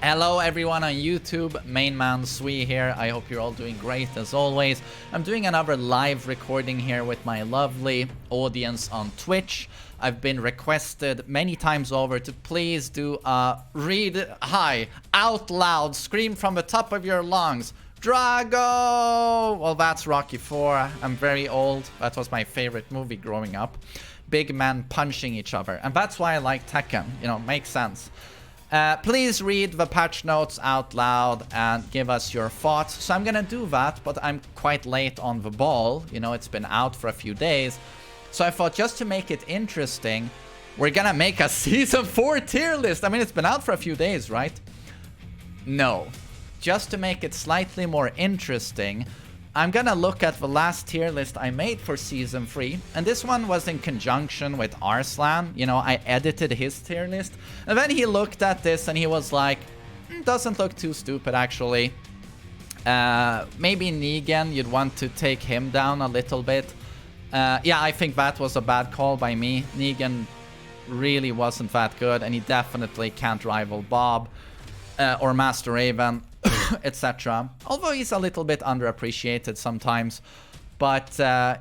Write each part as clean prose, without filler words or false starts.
Hello everyone on YouTube, TheMainManSWE here. I hope you're all doing great as always. I'm doing another live recording here with my lovely audience on Twitch. I've been requested many times over to please do a read high, out loud, scream from the top of your lungs, Drago! Well, that's Rocky 4. I'm very old. That was my favorite movie growing up. Big men punching each other. And that's why I like Tekken. You know, makes sense. Please read the patch notes out loud and give us your thoughts. So I'm gonna do that, but I'm quite late on the ball. You know, it's been out for a few days. So I thought just to make it interesting, we're gonna make a Season 4 tier list. I mean, it's been out for a few days, right? No. Just to make it slightly more interesting, I'm gonna look at the last tier list I made for Season 3. And this one was in conjunction with Arslan. You know, I edited his tier list. And then he looked at this and he was like, doesn't look too stupid actually. Maybe Negan, you'd want to take him down a little bit. Yeah, I think that was a bad call by me. Negan really wasn't that good, and he definitely can't rival Bob or Master Raven, etc. Although he's a little bit underappreciated sometimes. But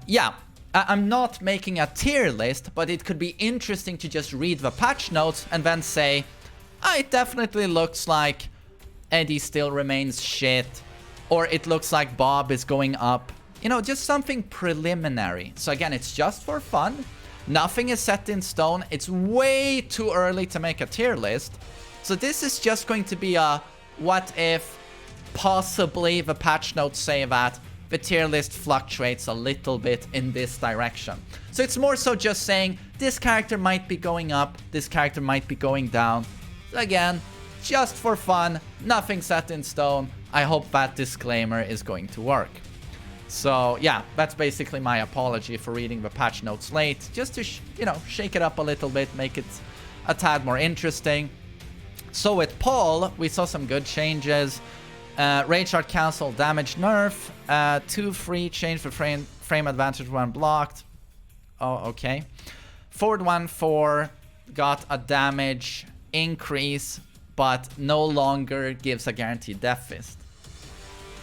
yeah, I'm not making a tier list, but it could be interesting to just read the patch notes and then say, it definitely looks like Eddy still remains shit, or it looks like Bob is going up. You know, just something preliminary. So again, it's just for fun. Nothing is set in stone. It's way too early to make a tier list. So this is just going to be a what if possibly the patch notes say that the tier list fluctuates a little bit in this direction. So it's more so just saying this character might be going up, this character might be going down. Again, just for fun, nothing set in stone. I hope that disclaimer is going to work. So yeah, that's basically my apology for reading the patch notes late, just to you know, shake it up a little bit, make it a tad more interesting. So with Paul, we saw some good changes. Rage Art cancel, damage nerf, 2 free change for frame advantage when blocked. Oh, okay. Forward 1-4 got a damage increase, but no longer gives a guaranteed death fist.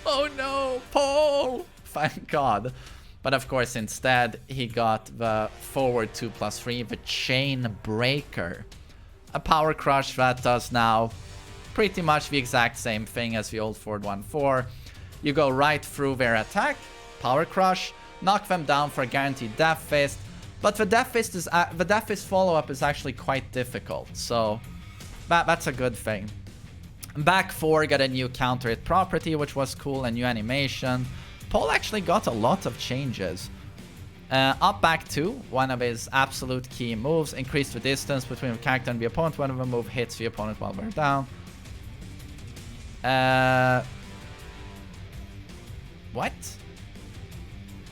Oh no, Paul! Thank God. But of course, instead, he got the forward 2+3, the chain breaker. A power crush that does now pretty much the exact same thing as the old forward 1-4. You go right through their attack, power crush, knock them down for a guaranteed death fist. But the death fist follow-up is actually quite difficult, so that's a good thing. Back 4 got a new counter hit property, which was cool, a new animation. Paul actually got a lot of changes. Up back 2, one of his absolute key moves, increase the distance between the character and the opponent when the move hits the opponent while they're down. What?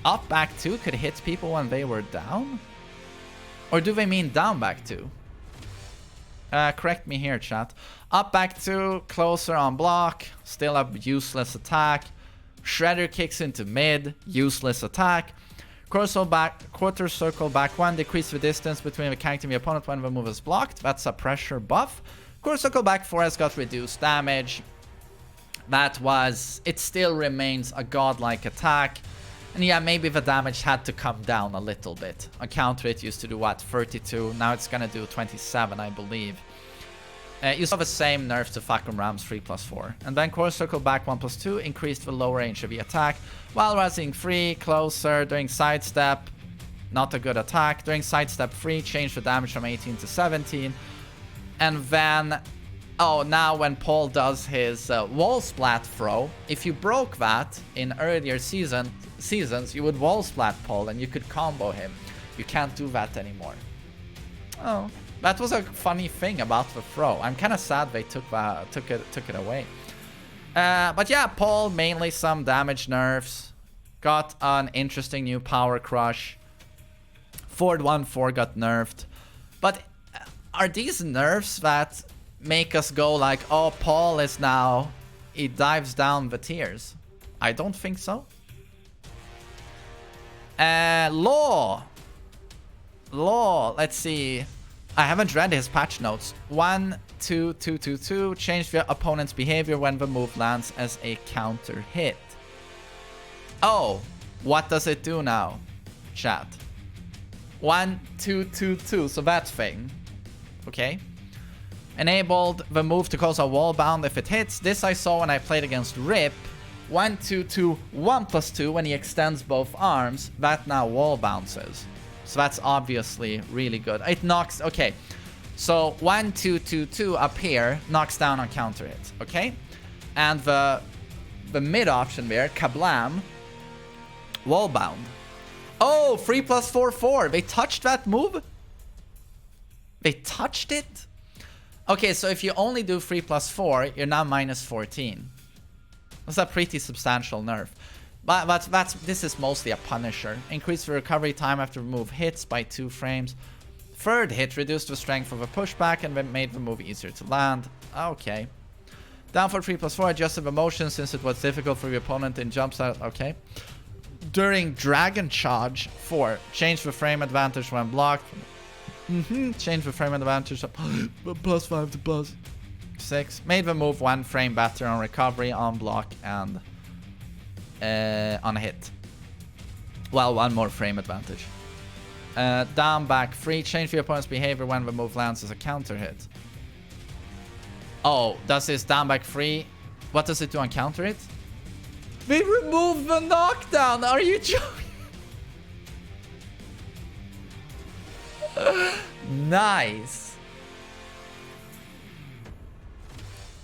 Up back 2 could hit people when they were down? Or do they mean down back 2? Correct me here, chat. Up back 2, closer on block, still a useless attack. Shredder kicks into mid, useless attack. Quarter circle back 1, decrease the distance between the character and the opponent when the move is blocked. That's a pressure buff. Quarter circle back 4 has got reduced damage. It still remains a godlike attack. And yeah, maybe the damage had to come down a little bit. A counter hit used to do what, 32? Now it's gonna do 27, I believe. You saw the same nerf to Facum Rams 3+4. And then quarter circle back 1+2 increased the low range of the attack. While rising 3, closer, during sidestep, not a good attack. During sidestep 3, change the damage from 18 to 17. And then, oh, now when Paul does his wall splat throw, if you broke that in earlier seasons, you would wall splat Paul and you could combo him. You can't do that anymore. Oh. That was a funny thing about the throw. I'm kind of sad they took it away. But yeah, Paul, mainly some damage nerfs. Got an interesting new power crush. Forward 1-4 got nerfed. But are these nerfs that make us go like, oh, Paul is now... He dives down the tiers? I don't think so. Law. Let's see. I haven't read his patch notes. 1, 2, 2, 2, 2. Change the opponent's behavior when the move lands as a counter hit. Oh, what does it do now? Chat. 1, 2, 2, 2. So that thing. Okay. Enabled the move to cause a wall bound if it hits. This I saw when I played against Rip. 1, 2, 2, 1+2 when he extends both arms. That now wall bounces. So that's obviously really good. It knocks... Okay. So 1, 2, 2, 2 up here knocks down on counter hit. Okay? And the mid option there, Kablam, wall bound. Oh, 3+4, 4. They touched that move? They touched it? Okay, so if you only do 3+4, you're now -14. That's a pretty substantial nerf. But this is mostly a punisher. Increase the recovery time after the move hits by 2 frames. Third hit reduced the strength of a pushback and then made the move easier to land. Okay. Down for 3+4, adjusted the motion since it was difficult for the opponent in jumps out. Okay. During Dragon Charge 4, change the frame advantage when blocked. Change the frame advantage of +5 to +6. Made the move 1 frame better on recovery, on block, and on a hit. Well, 1 more frame advantage. Down, back, 3. Change the opponent's behavior when the move lands as a counter hit. Oh, does this down, back, 3? What does it do on counter hit? We removed the knockdown! Are you joking? Nice.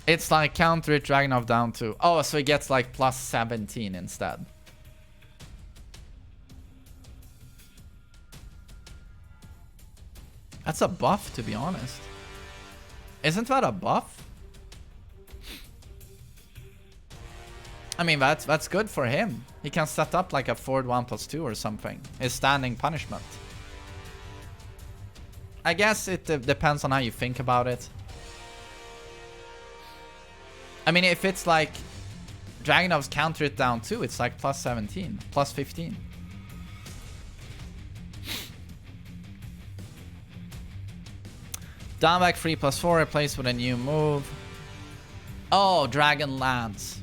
It's like counter it, Dragunov down 2. Oh, so he gets like +17 instead. That's a buff, to be honest. Isn't that a buff? I mean, that's good for him. He can set up like a forward 1+2 or something. His standing punishment. I guess it depends on how you think about it. I mean, if it's like Dragunov's counter it down 2, it's like +17, +15. Down back 3+4, replaced with a new move. Oh, Dragon lands.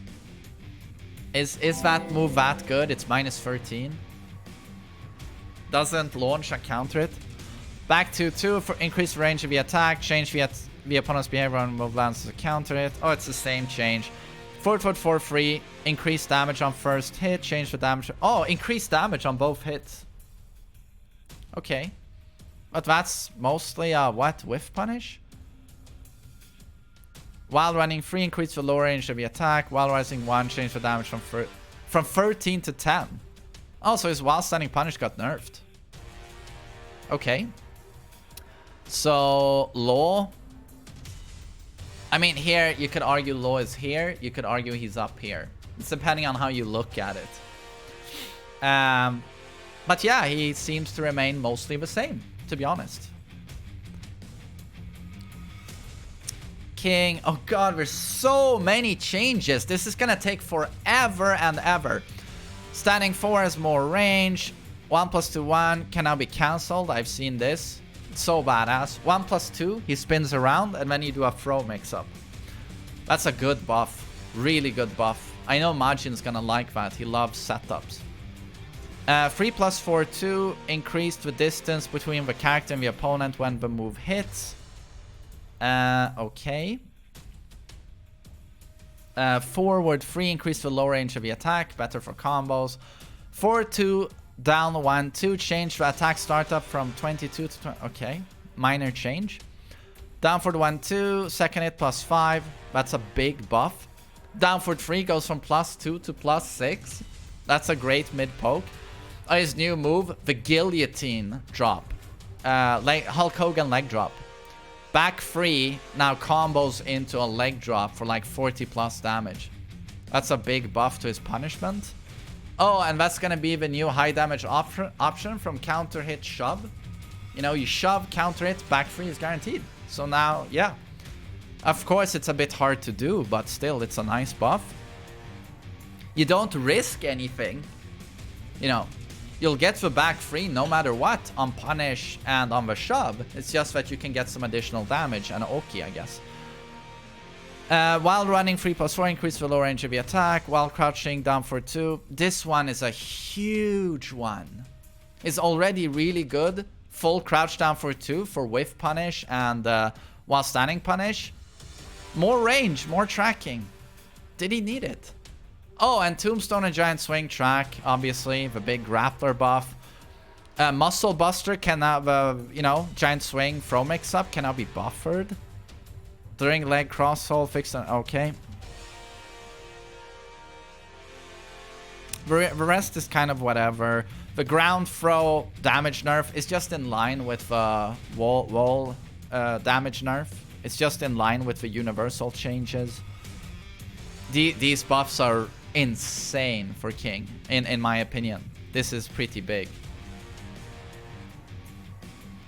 Is that move that good? It's -13. Doesn't launch a counter it. Back to 2 for increased range of the attack. Change the opponent's behavior on move lands as a counter hit. Oh, it's the same change. Forward 4 free. Increased damage on first hit. Change the damage. Oh, increased damage on both hits. Okay. But that's mostly a what? Whiff punish? While running 3, increase the low range of the attack. While rising 1, change the damage from 13 to 10. Oh, so his while standing punish got nerfed. Okay. So, Law. I mean, here, you could argue Law is here. You could argue he's up here. It's depending on how you look at it. But yeah, he seems to remain mostly the same, to be honest. King. Oh god, there's so many changes. This is gonna take forever and ever. Standing 4 has more range. 1+2, 1 can now be cancelled. I've seen this. It's so badass. 1+2, he spins around and then you do a throw mix-up. That's a good buff. Really good buff. I know Majin's gonna like that. He loves setups. 3+4, 2. Increased the distance between the character and the opponent when the move hits. Okay. Forward 3. Increase the low range of the attack. Better for combos. Forward 2. Down 1, 2. Change the attack startup from 22 to 20. Okay. Minor change. Down for the 1, 2. Second hit +5. That's a big buff. Down for 3 goes from +2 to +6. That's a great mid poke. His new move, the guillotine drop. Hulk Hogan leg drop. Back 3 now combos into a leg drop for like 40+ damage. That's a big buff to his punishment. Oh, and that's gonna be the new high damage option from counter hit shove. You know, you shove, counter hit, back 3 is guaranteed. So now, yeah. Of course, it's a bit hard to do, but still, it's a nice buff. You don't risk anything. You know, You'll get the back free no matter what on punish and on the shove. It's just that you can get some additional damage and Oki, I guess. While running 3+4, increase the low range of the attack. While crouching, down for 2. This one is a huge one. It's already really good. Full crouch down for 2 for whiff punish and while standing punish. More range, more tracking. Did he need it? Oh, and Tombstone and Giant Swing track, obviously, the big grappler buff. Muscle Buster can have, you know, Giant Swing throw mix up can now be buffered. During leg cross hold, fixed on, okay. The rest is kind of whatever. The ground throw damage nerf is just in line with the wall damage nerf. It's just in line with the universal changes. These buffs are insane for King, in my opinion. This is pretty big.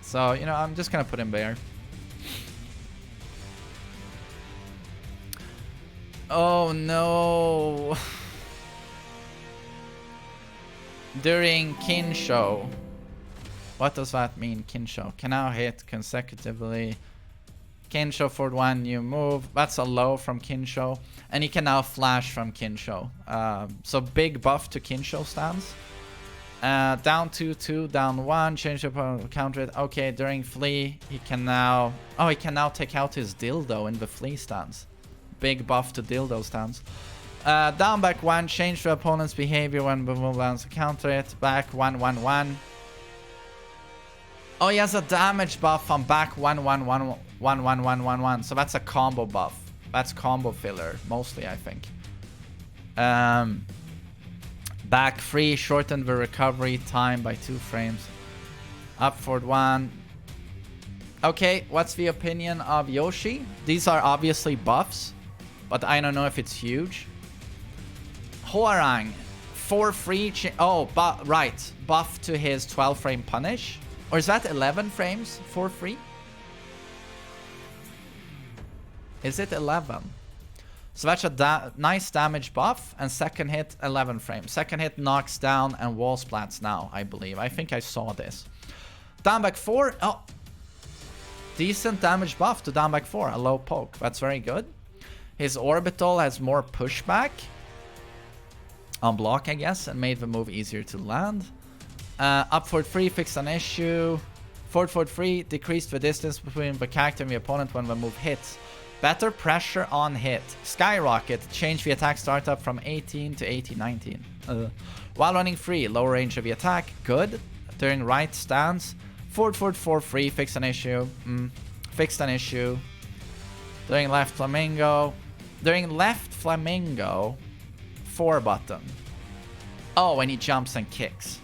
So, you know, I'm just gonna put him there. Oh no. During Kinsho. What does that mean, Kinsho? Can now hit consecutively. Kinsho for 1 new move. That's a low from Kinsho. And he can now flash from Kinsho. So big buff to Kinsho stance. Down 2-2, down 1. Change the counter it. Okay, during flee, he can now... Oh, he can now take out his dildo in the flee stance. Big buff to dildo stance. Down back 1. Change the opponent's behavior when the move lands to counter it. Back 1-1-1. Oh, he has a damage buff on back 1-1-1-1-1-1-1-1. So that's a combo buff. That's combo filler, mostly, I think. Back 3, shorten the recovery time by 2 frames. Up forward 1. Okay, what's the opinion of Yoshi? These are obviously buffs, but I don't know if it's huge. Hwoarang, 4 free. Oh, right. Buff to his 12 frame punish. Or is that 11 frames for free? Is it 11? So that's a nice damage buff. And second hit, 11 frames. Second hit knocks down and wall splats now, I believe. I think I saw this. Down back 4. Oh. Decent damage buff to down back 4. A low poke. That's very good. His orbital has more pushback. On block, I guess. And made the move easier to land. Up forward 3, fixed an issue. Forward 3, decreased the distance between the character and the opponent when the move hits. Better pressure on hit. Skyrocket, change the attack startup from 18 to 18-19. While running free, lower range of the attack, good. During right stance, forward 4 free, fixed an issue. Fixed an issue. During left flamingo. During left flamingo, 4 button. Oh, when he jumps and kicks.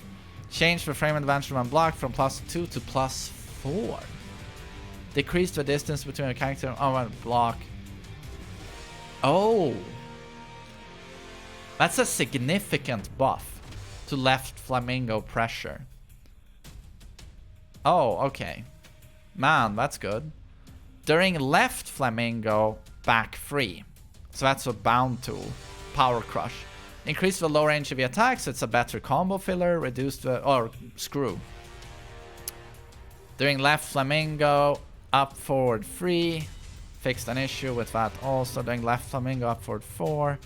Change the frame advantage when blocked from +2 to +4. Decrease the distance between a character and block. Oh. That's a significant buff to left flamingo pressure. Oh, okay. Man, that's good. During left flamingo, back 3. So that's a bound tool. Power crush. Increase the low range of the attack, so it's a better combo filler. Reduce the... or screw. During left flamingo, up forward 3. Fixed an issue with that also. During left flamingo, up forward 4.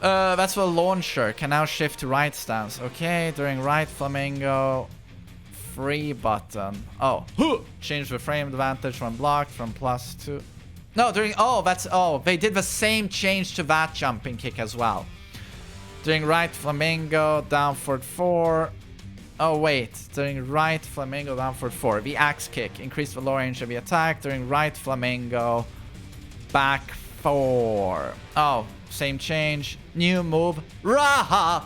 That's the launcher. Can now shift to right stance. Okay, during right flamingo, free button. Oh, change the frame advantage when blocked from +2. No, during... Oh, that's... Oh, they did the same change to that jumping kick as well. During right flamingo, down forward 4. Oh, wait. During right flamingo, down forward 4. The axe kick. Increase the low range of the attack. During right flamingo, back 4. Oh, same change. New move. Raha!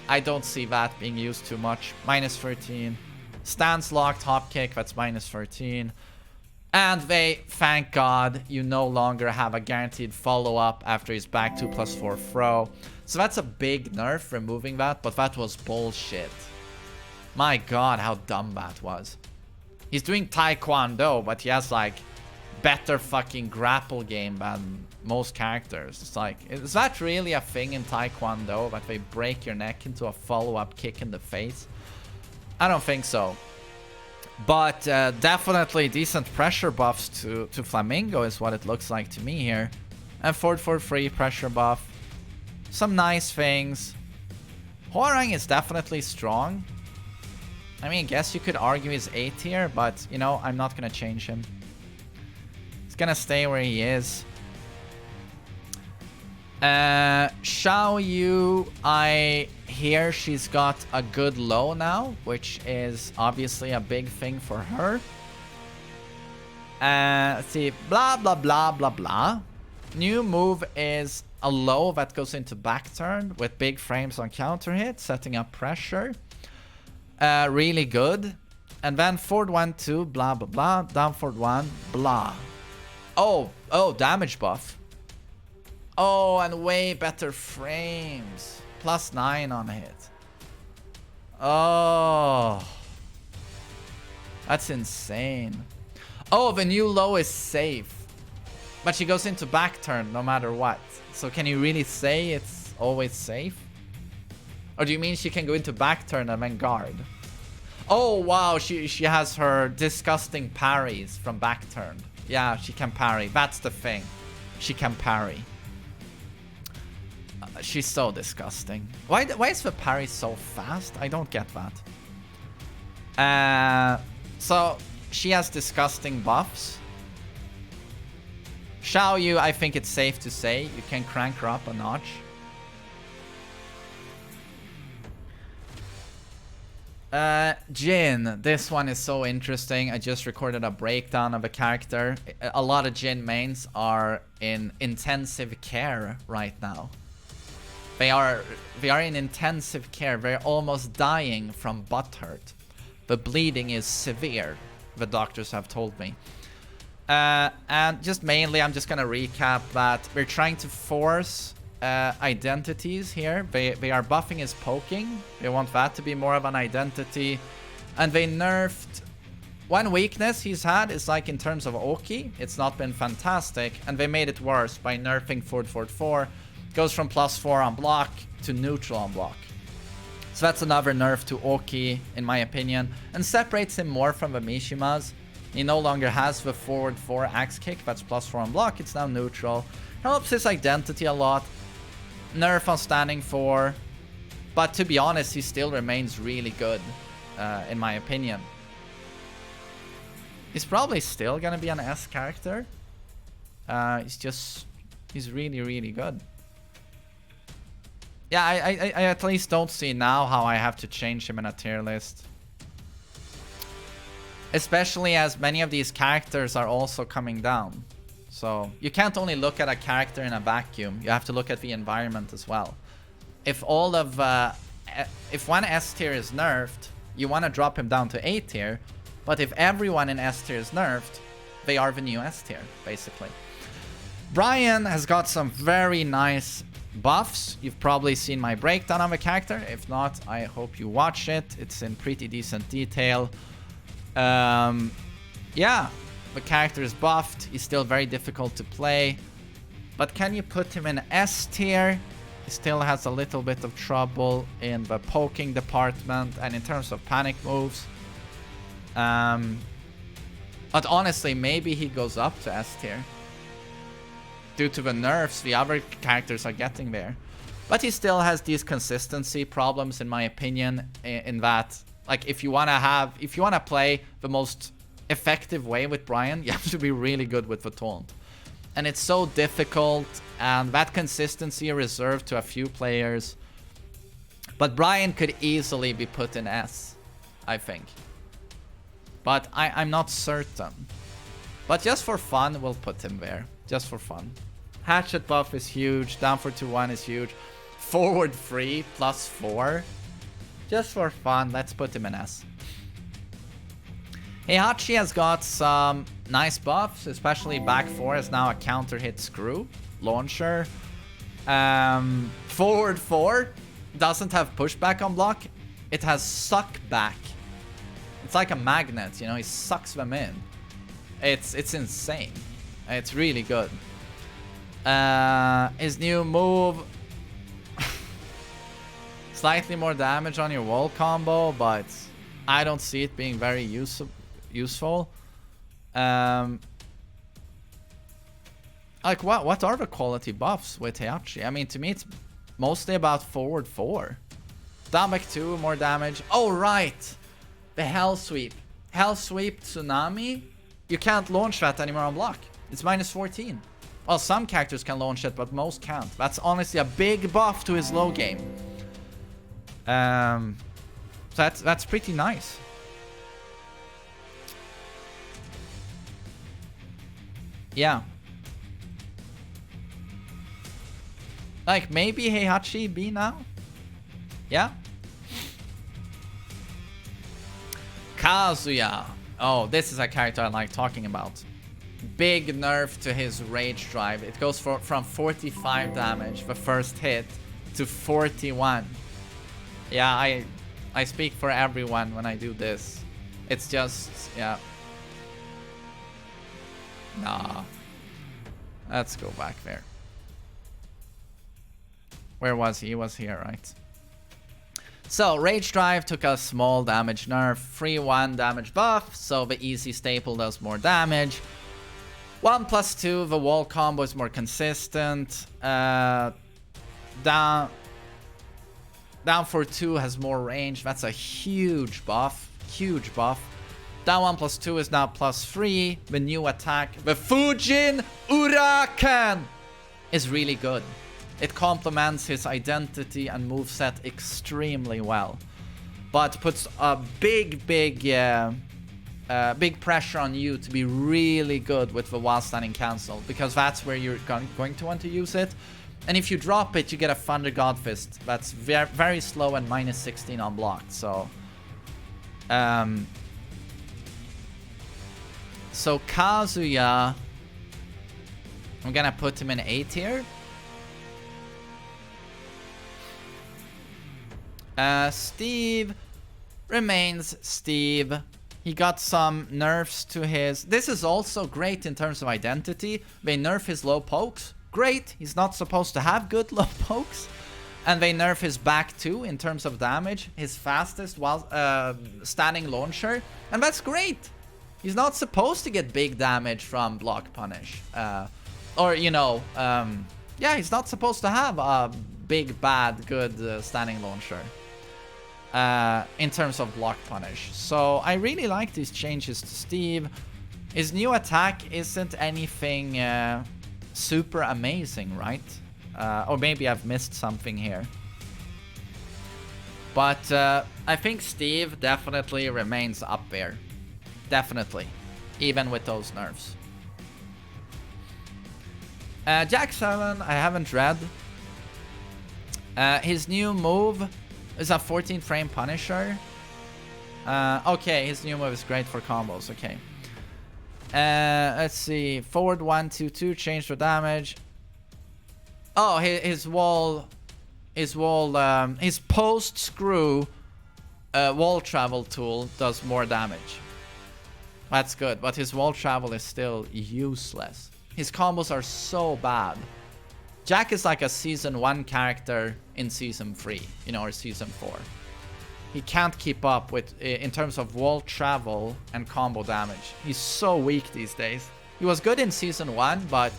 I don't see that being used too much. -13. Stance locked hop kick. That's -13. And they, thank God, you no longer have a guaranteed follow-up after his back 2+4 throw. So that's a big nerf, removing that, but that was bullshit. My God, how dumb that was. He's doing Taekwondo, but he has like better fucking grapple game than most characters. It's like, is that really a thing in Taekwondo, that they break your neck into a follow-up kick in the face? I don't think so. But definitely decent pressure buffs to Flamingo is what it looks like to me here. And forward for free pressure buff. Some nice things. Hwoarang is definitely strong. I mean, I guess you could argue he's A tier, but, you know, I'm not going to change him. He's going to stay where he is. Xiaoyu, I hear she's got a good low now, which is obviously a big thing for her. Let's see, blah, blah, blah, blah, blah. New move is a low that goes into back turn with big frames on counter hit, setting up pressure. Really good. And then forward 1, 2, blah, blah, blah. Down forward 1, blah. Oh, damage buff. Oh, and way better frames. +9 on hit. Oh. That's insane. Oh, the new low is safe. But she goes into back turn no matter what. So can you really say it's always safe? Or do you mean she can go into back turn and then guard? Oh, wow. She has her disgusting parries from back turn. Yeah, she can parry. That's the thing. She can parry. She's so disgusting. Why is the parry so fast? I don't get that. So she has disgusting buffs. Xiaoyu, I think it's safe to say you can crank her up a notch. Jin, this one is so interesting. I just recorded a breakdown of a character. A lot of Jin mains are in intensive care right now. They are in intensive care. They're almost dying from butt hurt. The bleeding is severe, the doctors have told me. And just mainly, I'm just gonna recap that we're trying to force identities here. They are buffing his poking. They want that to be more of an identity. And they nerfed... One weakness he's had is like in terms of Oki. It's not been fantastic. And they made it worse by nerfing forward 4. Goes from +4 on block to neutral on block. So that's another nerf to Oki, in my opinion. And separates him more from the Mishimas. He no longer has the forward 4 axe kick. That's +4 on block. It's now neutral. Helps his identity a lot. Nerf on standing 4. But to be honest, he still remains really good, in my opinion. He's probably still going to be an S character. He's really, really good. Yeah, I at least don't see now how I have to change him in a tier list. Especially as many of these characters are also coming down. So you can't only look at a character in a vacuum. You have to look at the environment as well. If all of... if one S tier is nerfed, you want to drop him down to A tier. But if everyone in S tier is nerfed, they are the new S tier, basically. Bryan has got some very nice buffs. You've probably seen my breakdown of a character. If not, I hope you watch it. It's in pretty decent detail. Yeah, the character is buffed. He's still very difficult to play. But can you put him in S tier? He still has a little bit of trouble in the poking department and in terms of panic moves. But honestly, maybe he goes up to S tier. Due to the nerfs the other characters are getting there. But he still has these consistency problems, in my opinion, in that, like, if you want to play the most effective way with Bryan, you have to be really good with the taunt. And it's so difficult, and that consistency is reserved to a few players. But Bryan could easily be put in S, I think. But I'm not certain. But just for fun, we'll put him there. Just for fun. Hatchet buff is huge. Down for 2-1 is huge. Forward 3 +4. Just for fun, let's put him in S. Heihachi has got some nice buffs, especially back 4 is now a counter hit screw launcher. Forward 4 doesn't have pushback on block. It has suck back. It's like a magnet, you know, he sucks them in. It's insane. It's really good. His new move... Slightly more damage on your wall combo, but I don't see it being very useful. Like, what are the quality buffs with Heihachi? I mean, to me, it's mostly about forward 4. Down back 2, more damage. Oh, right! The Hell Sweep. Hell Sweep Tsunami? You can't launch that anymore on block. It's minus 14. Well, some characters can launch it, but most can't. That's honestly a big buff to his low game. So that's pretty nice. Yeah. Like, maybe Heihachi B now? Yeah? Kazuya. Oh, this is a character I like talking about. Big nerf to his rage drive. It goes from 45 damage the first hit to 41. Yeah, I speak for everyone when I do this. It's just, yeah. Nah. Let's go back there. Where was he? He was here, right? So, Rage Drive took a small damage nerf. 3-1 damage buff, so the easy staple does more damage. 1+2, the wall combo is more consistent. Down for 2 has more range. That's a huge buff. Huge buff. Down 1+2 is now +3. The new attack, the Fujin Hwoarang, is really good. It complements his identity and moveset extremely well. But puts a big pressure on you to be really good with the while standing cancel. Because that's where you're going to want to use it. And if you drop it, you get a Thunder God Fist. That's very slow and minus 16 on block. So Kazuya, I'm gonna put him in A tier. Steve remains Steve. He got some nerfs to his... This is also great in terms of identity. They nerf his low pokes. Great. He's not supposed to have good low pokes. And they nerf his back too in terms of damage. His fastest while standing launcher. And that's great. He's not supposed to get big damage from block punish. Or, you know... yeah, he's not supposed to have a big, bad, good standing launcher. In terms of block punish. So I really like these changes to Steve. His new attack isn't anything super amazing, right? Or maybe I've missed something here. But I think Steve definitely remains up there. Definitely. Even with those nerfs. Jack 7, I haven't read. His new move is a 14 frame Punisher. Okay, his new move is great for combos. Okay. Let's see. Forward 1, 2, 2. Change for damage. Oh, his post screw wall travel tool does more damage. That's good, but his wall travel is still useless. His combos are so bad. Jack is like a season 1 character in season 3, you know, or season 4. He can't keep up with, in terms of wall travel and combo damage. He's so weak these days. He was good in season 1, but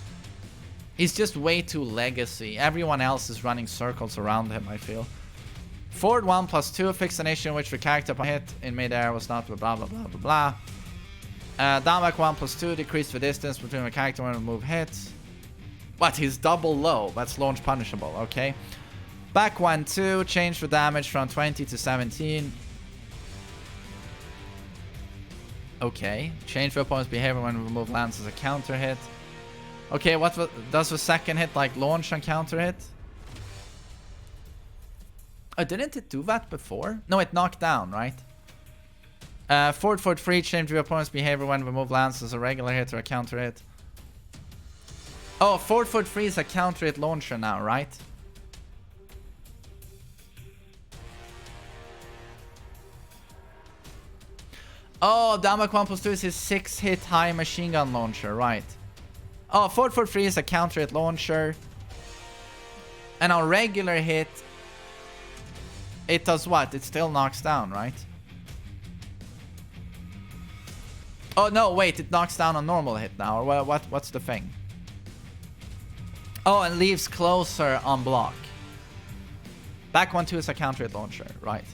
he's just way too legacy. Everyone else is running circles around him, I feel. Forward 1+2, fix an issue in which the character hit in midair was not blah blah blah blah blah. Down back 1+2, decrease the distance between the character when the move hits. But he's double low. That's launch punishable, okay. Back 1, 2, change the damage from 20 to 17. Okay. Change the opponent's behavior when the move lands as a counter hit. Okay, does the second hit like launch and counter hit? Oh, didn't it do that before? No, it knocked down, right? Forward 3, change the opponent's behavior when the move lands as a regular hit or a counter hit. Oh, forward 3 is a counter hit launcher now, right? Oh, down back 1+2 is his 6-hit high machine gun launcher, right? Oh, forward for free is a counter hit launcher. And on regular hit, it does what? It still knocks down, right? Oh, no, wait. It knocks down on normal hit now. Or what's the thing? Oh, and leaves closer on block. Back 1-2 is a counter hit launcher, right?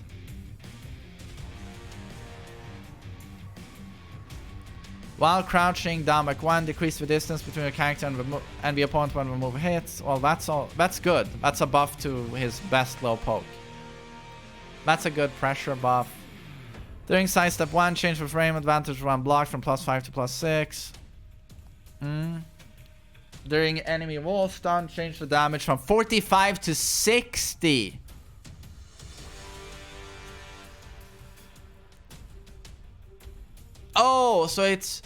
While crouching, down back 1, decrease the distance between the character and the opponent when the move hits. Well, that's all. That's good. That's a buff to his best low poke. That's a good pressure buff. During side step 1, change the frame advantage when blocked from +5 to +6. During enemy wall stun, change the damage from 45 to 60. Oh, so it's...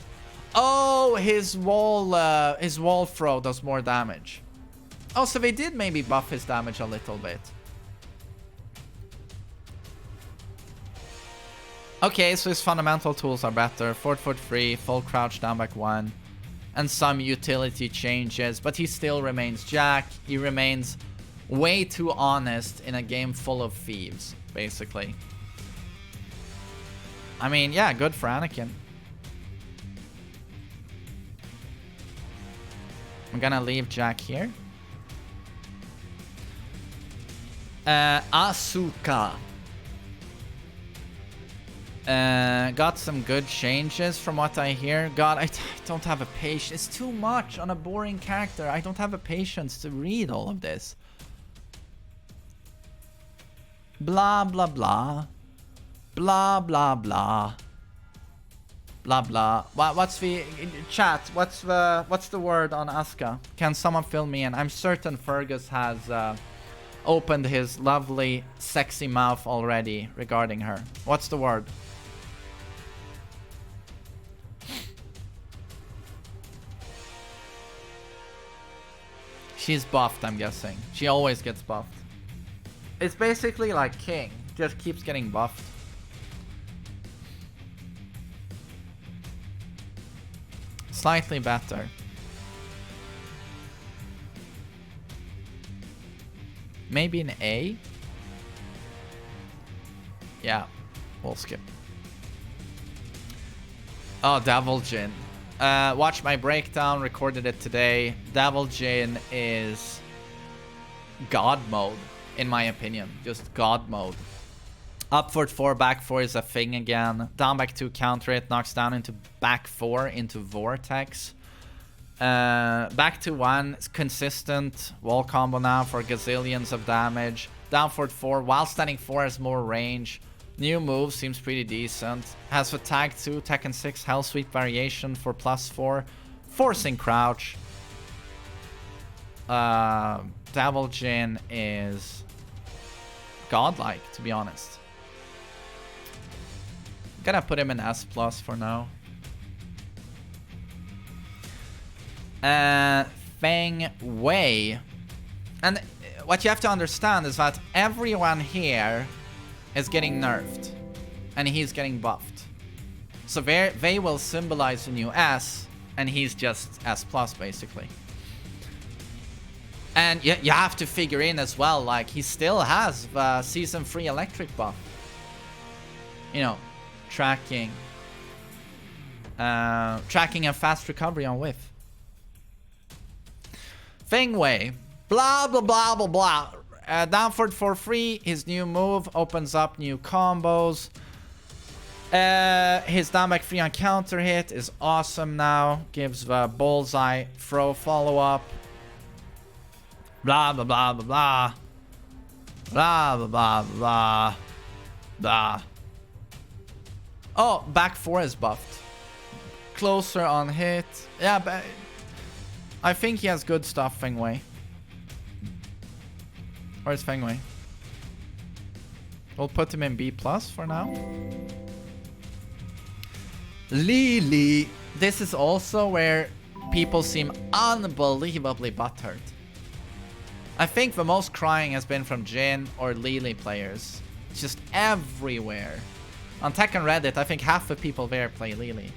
Oh, his wall throw does more damage. Oh, so they did maybe buff his damage a little bit. Okay, so his fundamental tools are better. Forward foot free, full crouch, down back 1. And some utility changes. But he still remains Jack. He remains way too honest in a game full of thieves, basically. I mean, yeah, good for Anakin. I'm gonna leave Jack here. Asuka. Got some good changes from what I hear. God, I don't have a patience. It's too much on a boring character. I don't have a patience to read all of this. Blah, blah, blah. Blah, blah, blah. Blah, blah. What's the... Chat, what's the word on Asuka? Can someone fill me in? I'm certain Fergus has opened his lovely, sexy mouth already regarding her. What's the word? She's buffed, I'm guessing. She always gets buffed. It's basically like King. Just keeps getting buffed. Slightly better. Maybe an A? Yeah, we'll skip. Oh, Devil Jin. Watch my breakdown, recorded it today. Devil Jin is God mode, in my opinion. Just God mode. Upward 4, back 4 is a thing again. Down back 2, counter it, knocks down into back 4 into Vortex. Back to 1, consistent wall combo now for gazillions of damage. Down forward 4, while standing 4 has more range. New move seems pretty decent. Has a tag 2, Tekken 6 Hell Sweep variation for +4. Forcing crouch. Devil Jin is godlike, to be honest. Gonna put him in S+ for now. Feng Wei. And what you have to understand is that everyone here is getting nerfed. And he's getting buffed. So they will symbolize the new S. And he's just S+, basically. And you have to figure in as well, like, he still has the Season 3 electric buff. You know, tracking and fast recovery on whiff. Feng Wei, blah blah blah blah blah. Down forward for free. His new move opens up new combos. His down back 3 on counter hit is awesome now. Gives the bullseye throw follow up. Blah blah blah blah blah. Blah blah blah blah blah. Oh, back 4 is buffed. Closer on hit. Yeah, but I think he has good stuff, Feng Wei. Where's Feng Wei? We'll put him in B+ for now. Lili. This is also where people seem unbelievably butthurt. I think the most crying has been from Jin or Lili players. It's just everywhere. On Tekken Reddit, I think half the people there play Lili.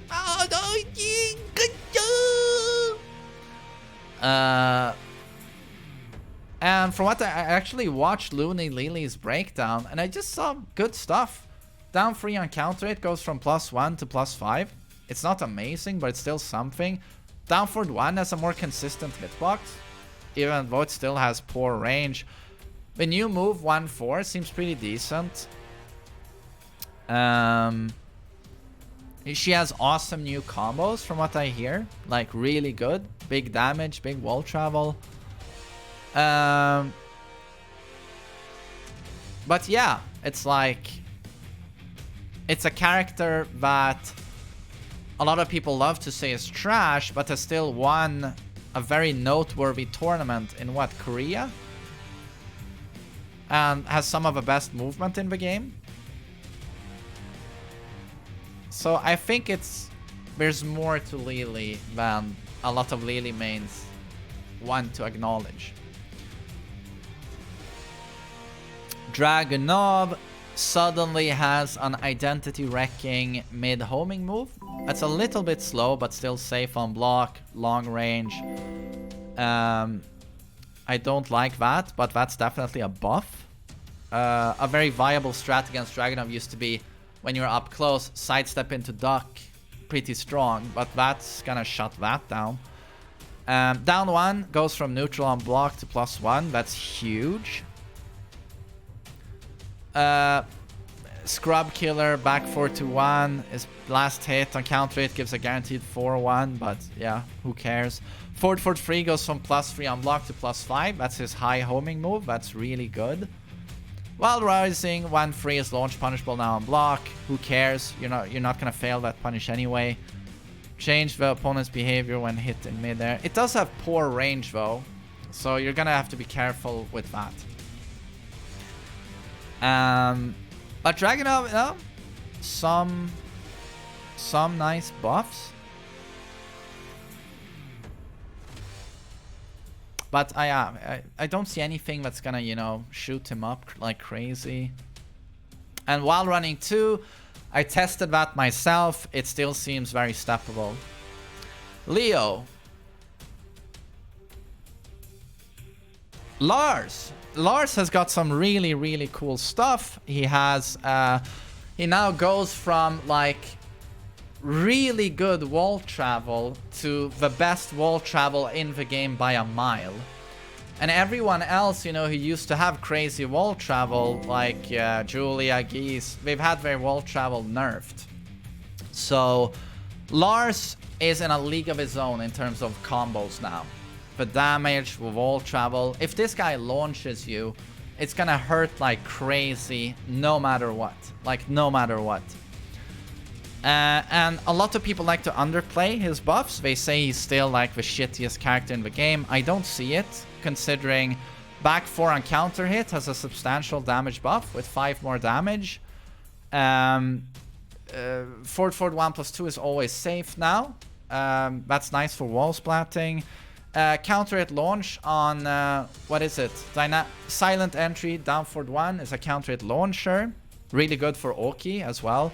And from what I actually watched Looney Lili's breakdown, and I just saw good stuff. Down 3 on counter hit goes from +1 to +5. It's not amazing, but it's still something. Down forward 1 has a more consistent hitbox, even though it still has poor range. The new move 1-4 seems pretty decent. She has awesome new combos from what I hear. Like really good. Big damage, big wall travel. But yeah, it's like... It's a character that a lot of people love to say is trash, but has still won a very noteworthy tournament in what, Korea? And has some of the best movement in the game. So I think there's more to Lili than a lot of Lili mains want to acknowledge. Dragunov suddenly has an identity wrecking mid homing move. That's a little bit slow, but still safe on block, long range. I don't like that, but that's definitely a buff. A very viable strat against Dragunov used to be when you're up close, sidestep into duck, pretty strong, but that's gonna shut that down. Down 1 goes from neutral on block to +1, that's huge. Scrub killer, back 4 to 1. His last hit on counter hit gives a guaranteed 4-1, but yeah, who cares? Forward 3 goes from +3 on block to +5. That's his high homing move. That's really good. While rising, 1-3 is launch punishable now on block. Who cares? You're not gonna fail that punish anyway. Change the opponent's behavior when hit in midair. It does have poor range though, so you're gonna have to be careful with that. But Dragunov, you know, some nice buffs. But I don't see anything that's gonna, you know, shoot him up like crazy. And while running 2, I tested that myself. It still seems very steppable. Leo. Lars has got some really, really cool stuff. He has, he now goes from like really good wall travel to the best wall travel in the game by a mile. And everyone else, you know, who used to have crazy wall travel, like Julia, Geese, they've had their wall travel nerfed. So Lars is in a league of his own in terms of combos now. The damage with wall travel. If this guy launches you, it's gonna hurt like crazy no matter what. Like no matter what. And a lot of people like to underplay his buffs. They say he's still like the shittiest character in the game. I don't see it, considering back 4 on counter hit has a substantial damage buff with 5 more damage. Forward 1+2 is always safe now. That's nice for wall splatting. Counter hit launch on, what is it? Silent entry down forward 1 is a counter hit launcher. Really good for Oki as well.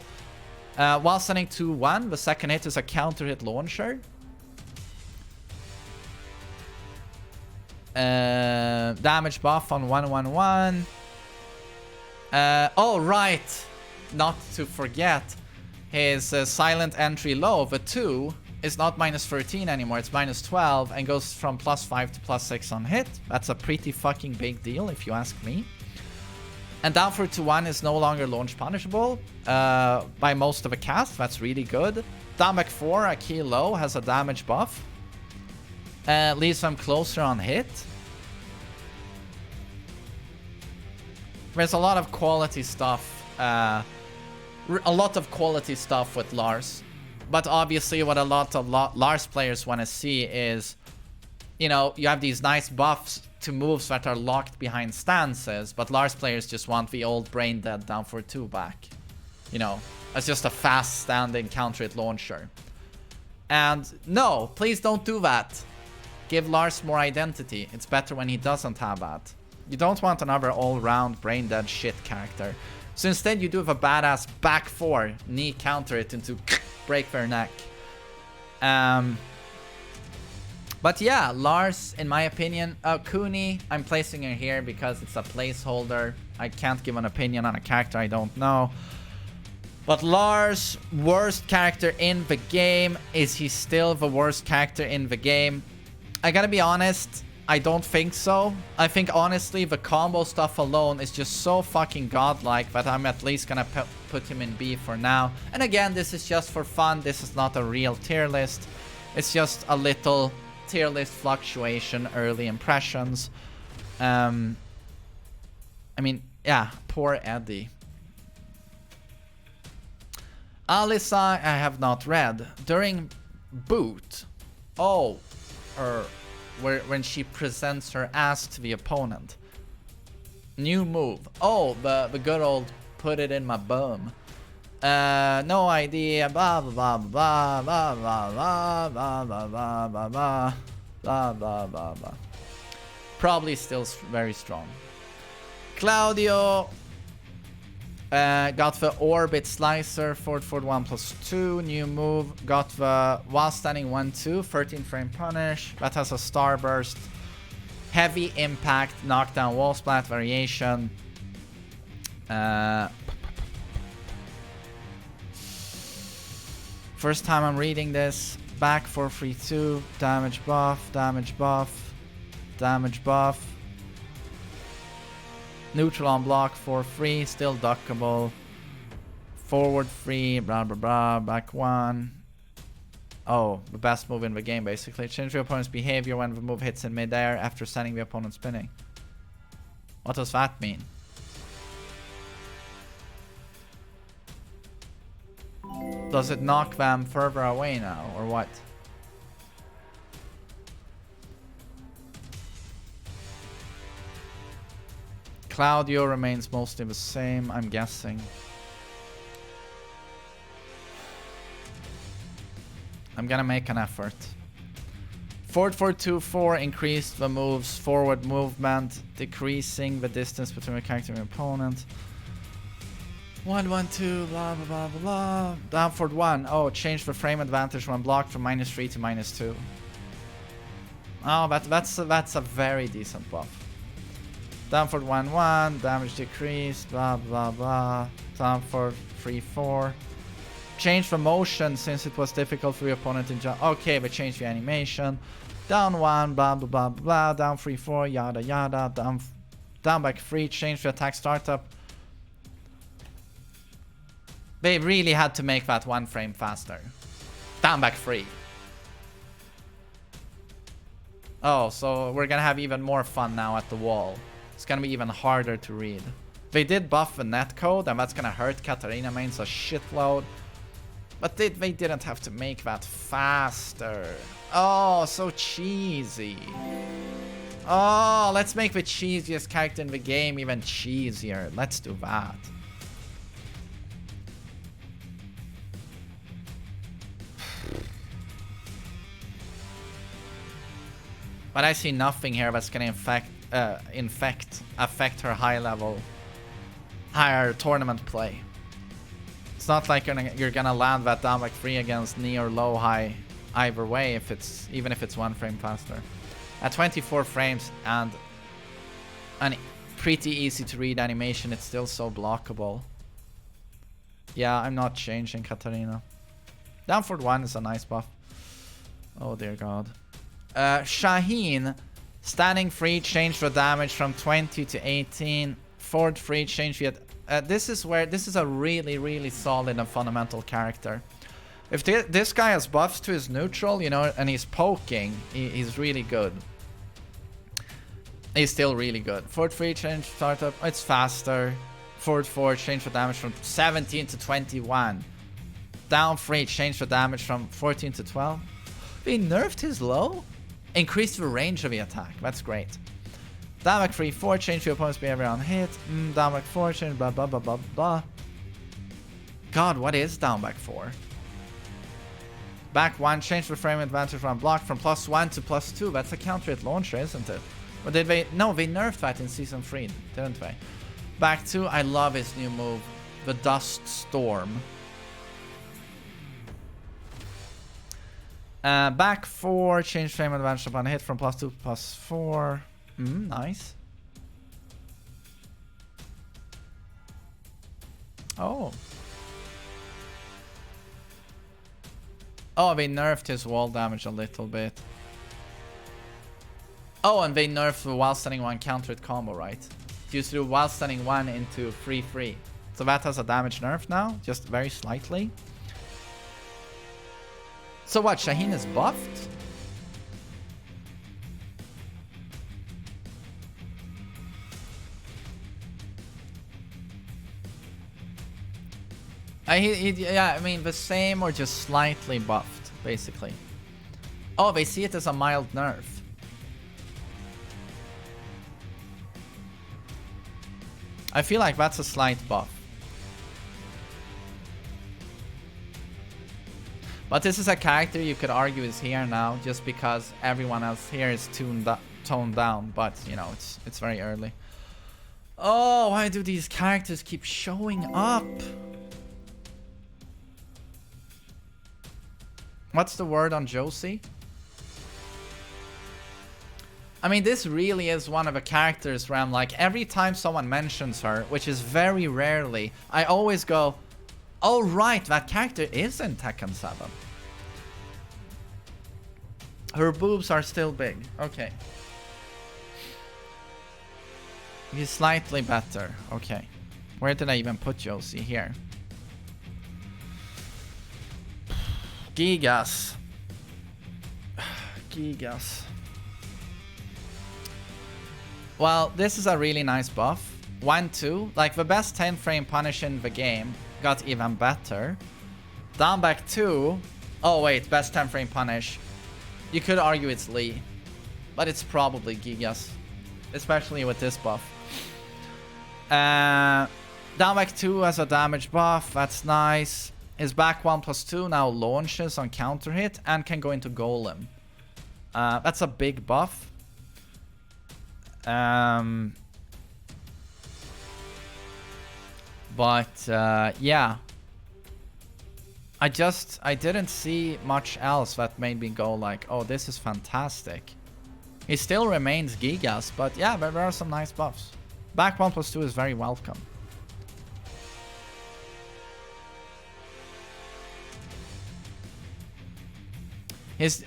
While sending 2-1, the second hit is a counter hit launcher. Damage buff on 1-1-1. Oh, right. Not to forget, his silent entry low, the 2, is not -13 anymore. It's -12 and goes from +5 to +6 on hit. That's a pretty fucking big deal if you ask me. And down for 2-1 is no longer launch punishable by most of the cast. That's really good. Down back 4, a key low, has a damage buff. Leaves them closer on hit. There's a lot of quality stuff. A lot of quality stuff with Lars. But obviously what a lot of Lars players want to see is, you know, you have these nice buffs to moves that are locked behind stances, but Lars players just want the old brain dead down for 2 back. You know, as just a fast standing counter hit launcher. And no, please don't do that. Give Lars more identity. It's better when he doesn't have that. You don't want another all-round brain dead shit character. So instead you do have a badass back 4 knee counter it into break their neck. But yeah, Lars, in my opinion, Kuni, I'm placing her here because it's a placeholder. I can't give an opinion on a character I don't know. But Lars, worst character in the game. Is he still the worst character in the game? I gotta be honest, I don't think so. I think honestly the combo stuff alone is just so fucking godlike that I'm at least gonna put him in B for now. And again, this is just for fun. This is not a real tier list. It's just a little tier list fluctuation, early impressions. I mean, yeah, poor Eddy. Alisa, I have not read. During boot. Oh, or when she presents her ass to the opponent. New move. Oh, the good old put it in my bum. No idea. Blah blah blah blah blah blah blah blah blah blah blah blah blah blah blah. Probably still very strong. Claudio got the orbit slicer, forward 1+2, new move. Got the while standing 1-2, 13 frame punish. That has a starburst. Heavy impact, knockdown, wall splat variation. First time I'm reading this. Back 4-3-2, damage buff, damage buff, damage buff. Neutral on block 4-3, still duckable. Forward 3, blah blah blah, back 1. Oh, the best move in the game basically. Change the opponent's behavior when the move hits in midair after sending the opponent spinning. What does that mean? Does it knock them further away now, or what? Claudio remains mostly the same, I'm guessing. I'm gonna make an effort. Forward 4-2-4 increased the move's forward movement, decreasing the distance between the character and the opponent. 1-1-2, blah blah blah blah blah. Down forward 1. Oh, change the frame advantage when blocked from -3 to -2. Oh, that's a very decent buff. Down forward 1-1, damage decreased, blah blah blah. Down forward 3-4. Change the motion since it was difficult for your opponent to jump. Okay, but change the animation. Down 1, blah blah blah blah. Down 3-4, yada yada. Down back 3, change the attack startup. They really had to make that 1 frame faster. Down back 3. Oh, so we're gonna have even more fun now at the wall. It's gonna be even harder to read. They did buff the netcode, and that's gonna hurt Katarina mains a shitload. But they didn't have to make that faster. Oh, so cheesy. Oh, let's make the cheesiest character in the game even cheesier. Let's do that. But I see nothing here that's gonna affect her higher tournament play. It's not like you're gonna land that down like 3 against knee or low high either way, even if it's 1 frame faster. At 24 frames and a pretty easy to read animation, it's still so blockable. Yeah, I'm not changing Katarina. Down forward 1 is a nice buff. Oh dear god. Shaheen, standing free, change the damage from 20 to 18. Forward free, change the... this is a really solid and fundamental character. If this guy has buffs to his neutral, you know, and he's poking, he's really good. He's still really good. Forward free, change startup, it's faster. Forward 4, change the damage from 17 to 21. Down free, change the damage from 14 to 12. They nerfed his low? Increased the range of the attack. That's great. Down back 3-4, change your opponent's behavior on hit. Down back 4, change blah blah blah blah blah. God, what is down back 4? Back 1, change the frame advantage from block from +1 to +2. That's a counter hit launcher, isn't it? Or did they? No, they nerfed that in Season 3, didn't they? Back 2, I love his new move. The Dust Storm. Back 4, change frame advantage upon hit from +2 to +4. Nice. Oh. Oh, they nerfed his wall damage a little bit. Oh, and they nerfed the while standing 1 counter hit combo, right? You threw while standing 1 into 3-3. So that has a damage nerf now, just very slightly. So what, Shaheen is buffed? Yeah, I mean the same or just slightly buffed, basically. Oh, they see it as a mild nerf. I feel like that's a slight buff. But this is a character you could argue is here now, just because everyone else here is toned down. But, you know, it's very early. Oh, why do these characters keep showing up? What's the word on Josie? I mean, this really is one of the characters where I'm like, every time someone mentions her, which is very rarely, I always go, oh right, that character is in Tekken 7. Her boobs are still big. Okay. He's slightly better. Okay. Where did I even put Josie? Here. Gigas. Gigas. Well, this is a really nice buff. 1-2. Like, the best 10 frame punish in the game got even better. Down back 2. Oh, wait. Best 10 frame punish. You could argue it's Lee. But it's probably Gigas. Especially with this buff. Down back 2 has a damage buff. That's nice. His back 1+2 now launches on counter hit and can go into Golem. That's a big buff. Yeah. I didn't see much else that made me go like, oh, this is fantastic. He still remains Gigas, but yeah, there are some nice buffs. Back 1+2 is very welcome.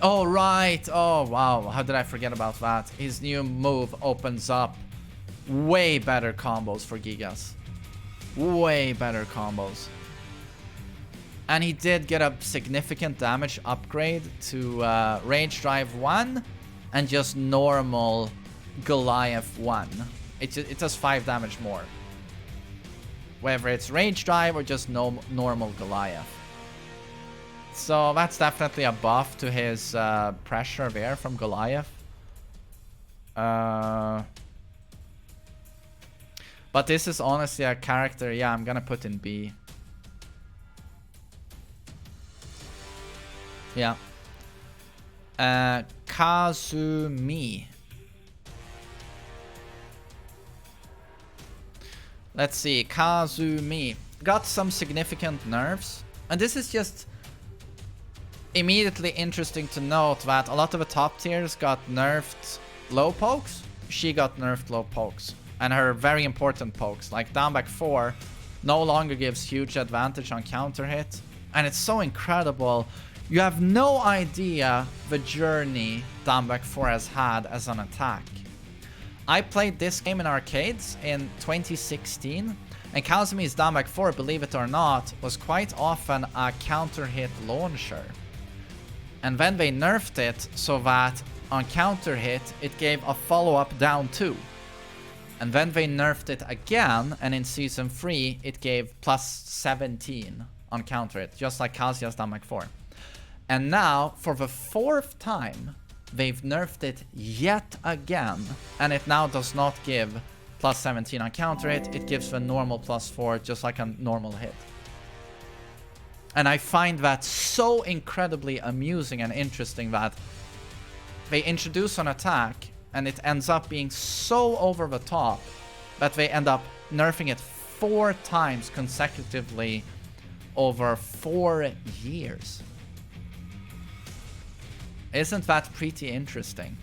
Oh, right. Oh, wow. How did I forget about that? His new move opens up way better combos for Gigas. Way better combos. And he did get a significant damage upgrade to Rage Drive 1 and just normal Goliath 1. It does 5 damage more. Whether it's Rage Drive or just normal Goliath. So that's definitely a buff to his pressure there from Goliath. But this is honestly a character, yeah, I'm gonna put in B. Yeah. Kazumi. Let's see, Kazumi. Got some significant nerfs. And this is just immediately interesting to note that a lot of the top tiers got nerfed low pokes. She got nerfed low pokes. And her very important pokes, like down back 4, no longer gives huge advantage on counter hit. And it's so incredible. You have no idea the journey down back 4 has had as an attack. I played this game in arcades in 2016. And Kazumi's down back 4, believe it or not, was quite often a counter hit launcher. And then they nerfed it so that on counter hit, it gave a follow-up down 2. And then they nerfed it again, and in Season 3, it gave +17 on counter hit, just like Kazuya's down back 4. And now, for the 4th time, they've nerfed it yet again, and it now does not give +17 on counter hit, it gives the normal +4, just like a normal hit. And I find that so incredibly amusing and interesting that they introduce an attack and it ends up being so over the top that they end up nerfing it 4 times consecutively over 4 years. Isn't that pretty interesting?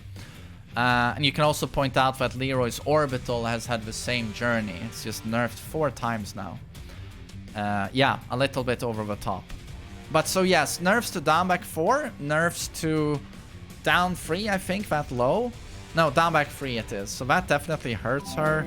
And you can also point out that Leroy's orbital has had the same journey. It's just nerfed 4 times now. Yeah, a little bit over the top. But so yes, nerfs to down back 4, nerfs to down 3, I think, that low. No, down back 3 it is. So that definitely hurts her.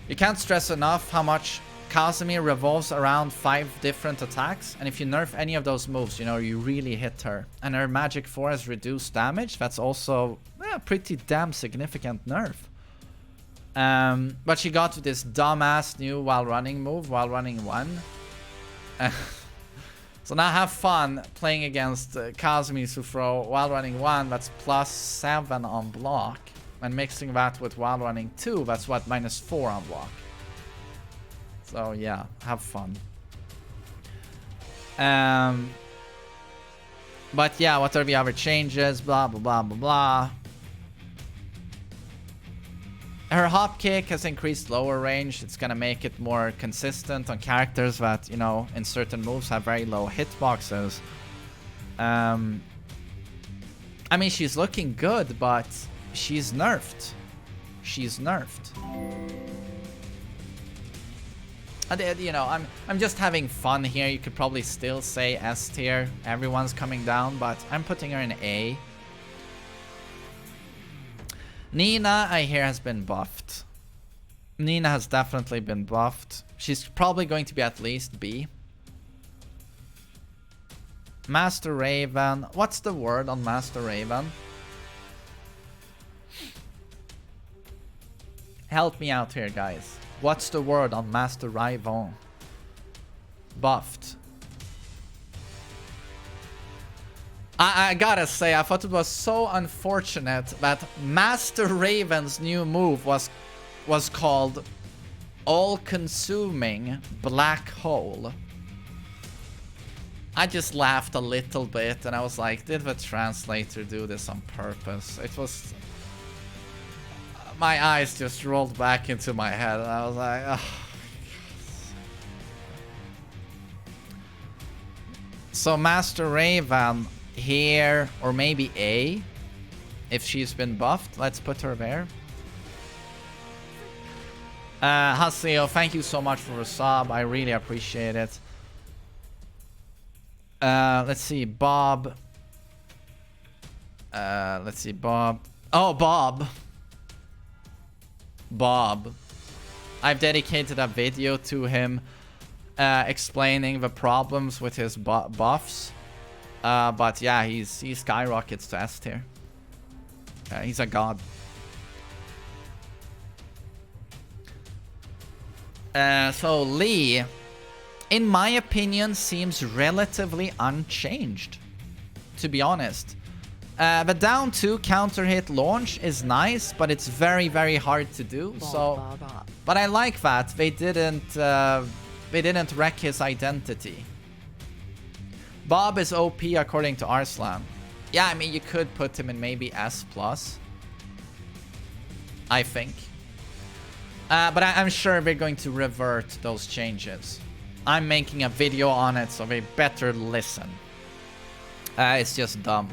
You can't stress enough how much Kazumi revolves around 5 different attacks. And if you nerf any of those moves, you know, you really hit her. And her magic 4 has reduced damage. That's also a pretty damn significant nerf. But she got to this dumbass new while running move, while running 1. So now have fun playing against Kazumi who throw while running 1, that's +7 on block. And mixing that with while running 2, that's what, -4 on block. So yeah, have fun. But yeah, what are the other changes? Blah, blah, blah, blah, blah. Her hop kick has increased lower range. It's gonna make it more consistent on characters that, you know, in certain moves have very low hitboxes. I mean, she's looking good, but she's nerfed. She's nerfed. And, you know, I'm just having fun here. You could probably still say S tier. Everyone's coming down, but I'm putting her in A. Nina, I hear, has been buffed. Nina has definitely been buffed. She's probably going to be at least B. Master Raven. What's the word on Master Raven? Help me out here, guys. What's the word on Master Raven? Buffed. I gotta say, I thought it was so unfortunate that Master Raven's new move was called All-Consuming Black Hole. I just laughed a little bit and I was like, did the translator do this on purpose? It was... My eyes just rolled back into my head and I was like, oh. So Master Raven here, or maybe A, if she's been buffed. Let's put her there. Haseo, thank you so much for the sub. I really appreciate it. Let's see, Bob. Let's see, Bob. Oh, Bob. Bob. I've dedicated a video to him explaining the problems with his buffs. But yeah, he skyrockets to S tier. He's a god. So Lee, in my opinion, seems relatively unchanged, to be honest. The down 2 counter hit launch is nice, but it's very, very hard to do. But I like that they didn't wreck his identity. Bob is OP according to Arslan. Yeah, I mean, you could put him in maybe S+. I think. But I'm sure we're going to revert those changes. I'm making a video on it, so they better listen. It's just dumb.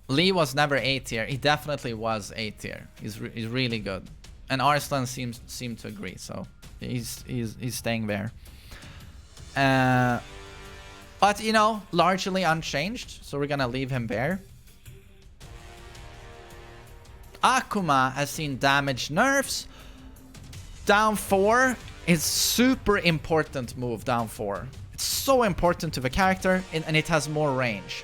Lee was never A tier. He definitely was A tier. He's really good. And Arslan seemed to agree, so he's staying there. But, you know, largely unchanged, so we're gonna leave him there. Akuma has seen damage nerfs. Down 4 is super important move, down 4. It's so important to the character, and it has more range.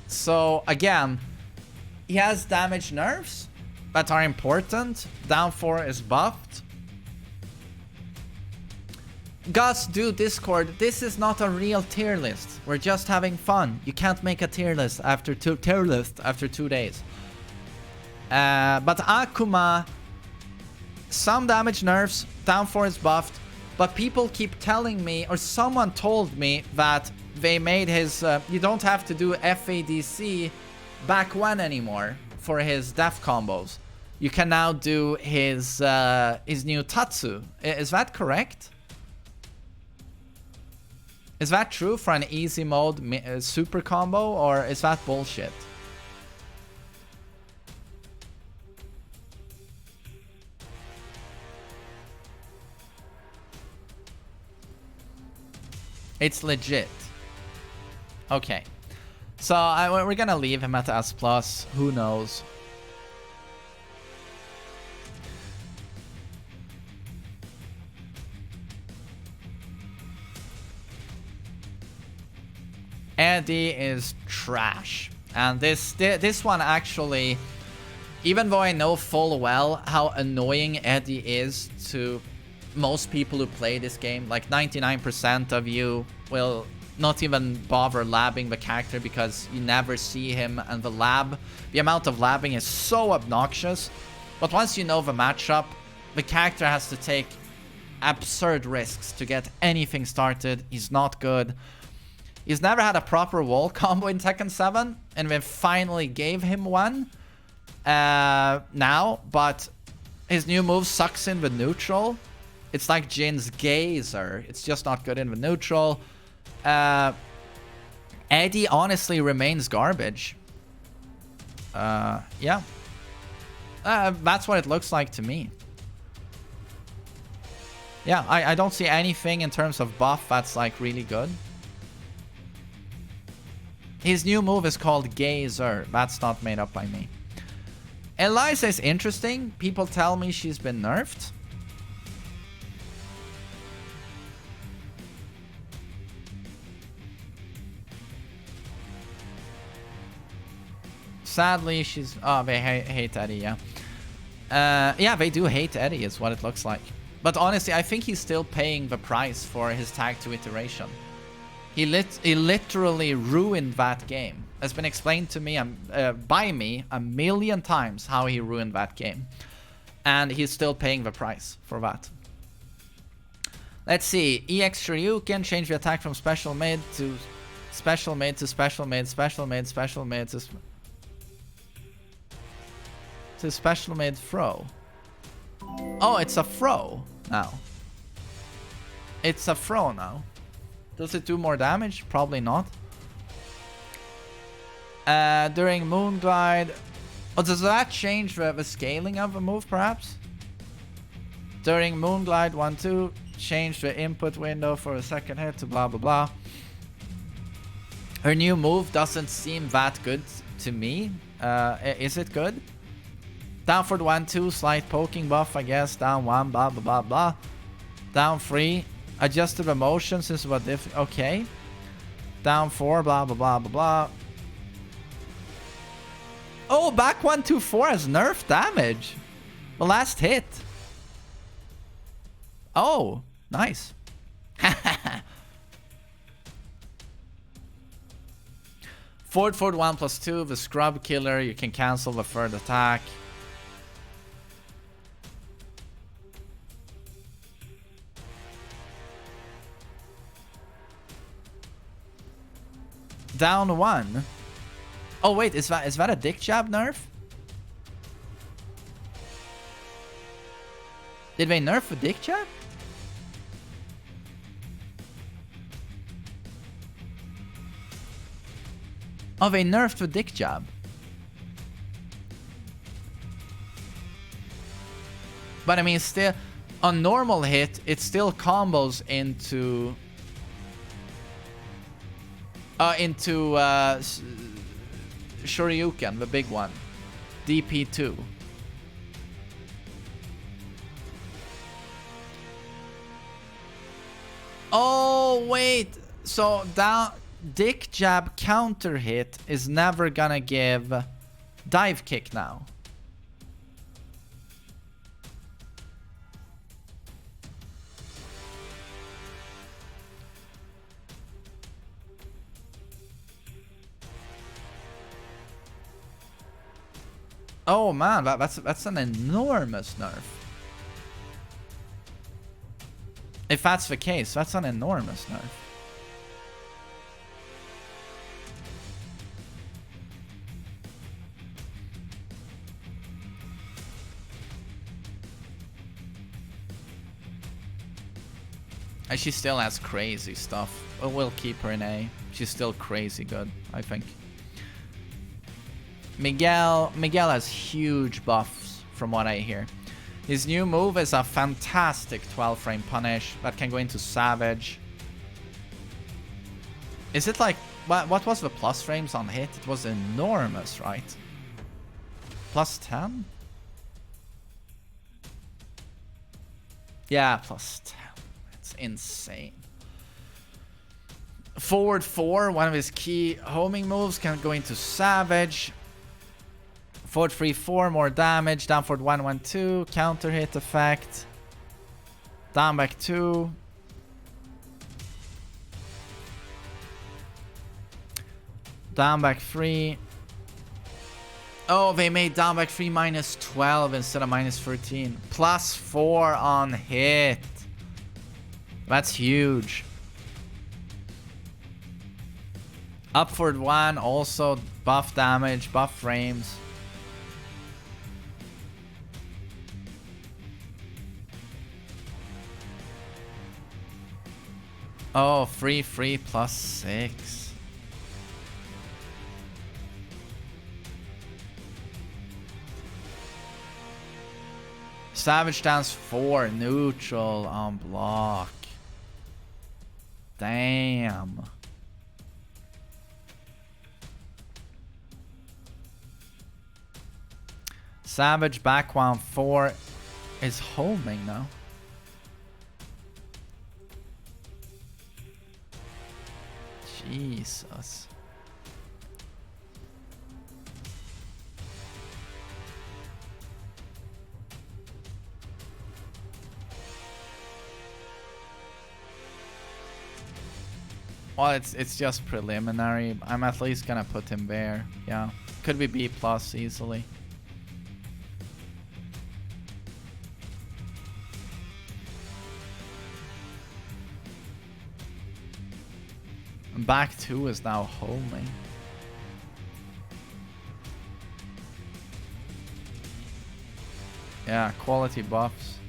So, again, he has damage nerfs that are important. Down 4 is buffed. Gus, do Discord. This is not a real tier list. We're just having fun. You can't make a tier list after 2 days. But Akuma, some damage nerfs, down 4 is buffed. But people keep telling me, or someone told me, that they made his... you don't have to do FADC back when anymore for his death combos. You can now do his new Tatsu. Is that correct? Is that true for an easy mode super combo, or is that bullshit? It's legit. Okay. So we're gonna leave him at S+. Who knows? Eddy is trash. And this one actually, even though I know full well how annoying Eddy is to most people who play this game, like 99% of you will not even bother labbing the character because you never see him, and the amount of labbing is so obnoxious. But once you know the matchup, the character has to take absurd risks to get anything started. He's not good. He's never had a proper wall combo in Tekken 7, and we finally gave him one now, but his new move sucks in the neutral. It's like Jin's Gazer. It's just not good in the neutral. Eddy honestly remains garbage. Yeah. That's what it looks like to me. Yeah, I don't see anything in terms of buff that's like really good. His new move is called Gazer. That's not made up by me. Eliza is interesting. People tell me she's been nerfed. Sadly, she's... Oh, they hate Eddy, yeah. Yeah, they do hate Eddy, is what it looks like. But honestly, I think he's still paying the price for his tag 2 iteration. He literally ruined that game. It's been explained to me by me a million times how he ruined that game. And he's still paying the price for that. Let's see. EX Shoryuken, change the attack from special made to special made to special made, special made, special made to special made throw. Oh, it's a throw now. It's a throw now. Does it do more damage? Probably not. During Moonglide... Oh, does that change the scaling of a move, perhaps? During Moonglide 1-2, change the input window for a second hit to blah blah blah. Her new move doesn't seem that good to me. Is it good? Down for 1-2, slight poking buff, I guess. Down 1, blah blah blah blah. Down 3, adjusted the motion since what if... Okay. Down 4, blah blah blah blah blah. Oh, back 1-2-4 has nerf damage. The last hit. Oh, nice. Forward 1+2, the scrub killer. You can cancel the third attack. Down 1. Oh wait, is that a dick jab nerf? Did they nerf a dick jab? Oh, they nerfed the dick jab. But I mean, still, on normal hit, it still combos into Shoryuken, the big one. DP2. Oh, wait. So, down... Dick jab counter hit is never gonna give dive kick now. Oh man, that's an enormous nerf. If that's the case, that's an enormous nerf. And she still has crazy stuff. we'll keep her in A. She's still crazy good, I think. Miguel has huge buffs from what I hear. His new move is a fantastic 12 frame punish that can go into Savage. Is it like, what was the plus frames on hit? It was enormous, right? Plus 10? Yeah, plus 10. It's insane. Forward 4, one of his key homing moves, can go into Savage. Forward 3, 4, more damage. Down forward 1, 1, 2. Counter hit effect. Down back 2. Down back 3. Oh, they made down back 3 minus 12 instead of minus 13. Plus 4 on hit. That's huge. Up forward 1, also buff damage, buff frames. Oh, free plus 6. Savage stance 4, neutral on block. Damn. Savage back 1, 4 is homing now. Jesus. Well, it's just preliminary. I'm at least gonna put him there. Yeah, could be B+ easily. Back 2 is now homing. Yeah, quality buffs.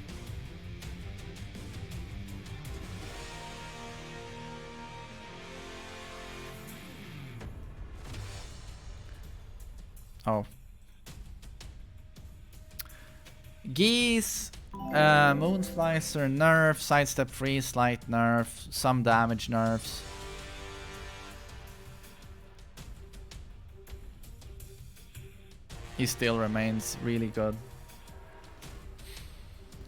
Oh. Geese, Moonslicer nerf, sidestep free, slight nerf, some damage nerfs. He still remains really good.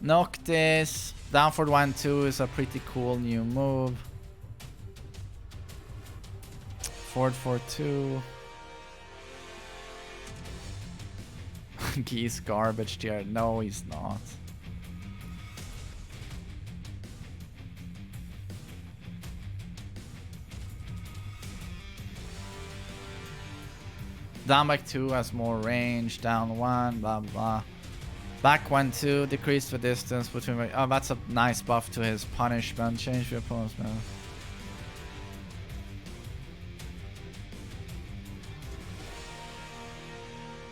Noctis, down forward 1, 2 is a pretty cool new move. Forward 4, 2. Geese garbage tier. No, he's not. Down back 2 has more range. Down 1, blah blah. Back 1, 2, decrease the distance between. Oh, that's a nice buff to his punishment. Change your opponent's move.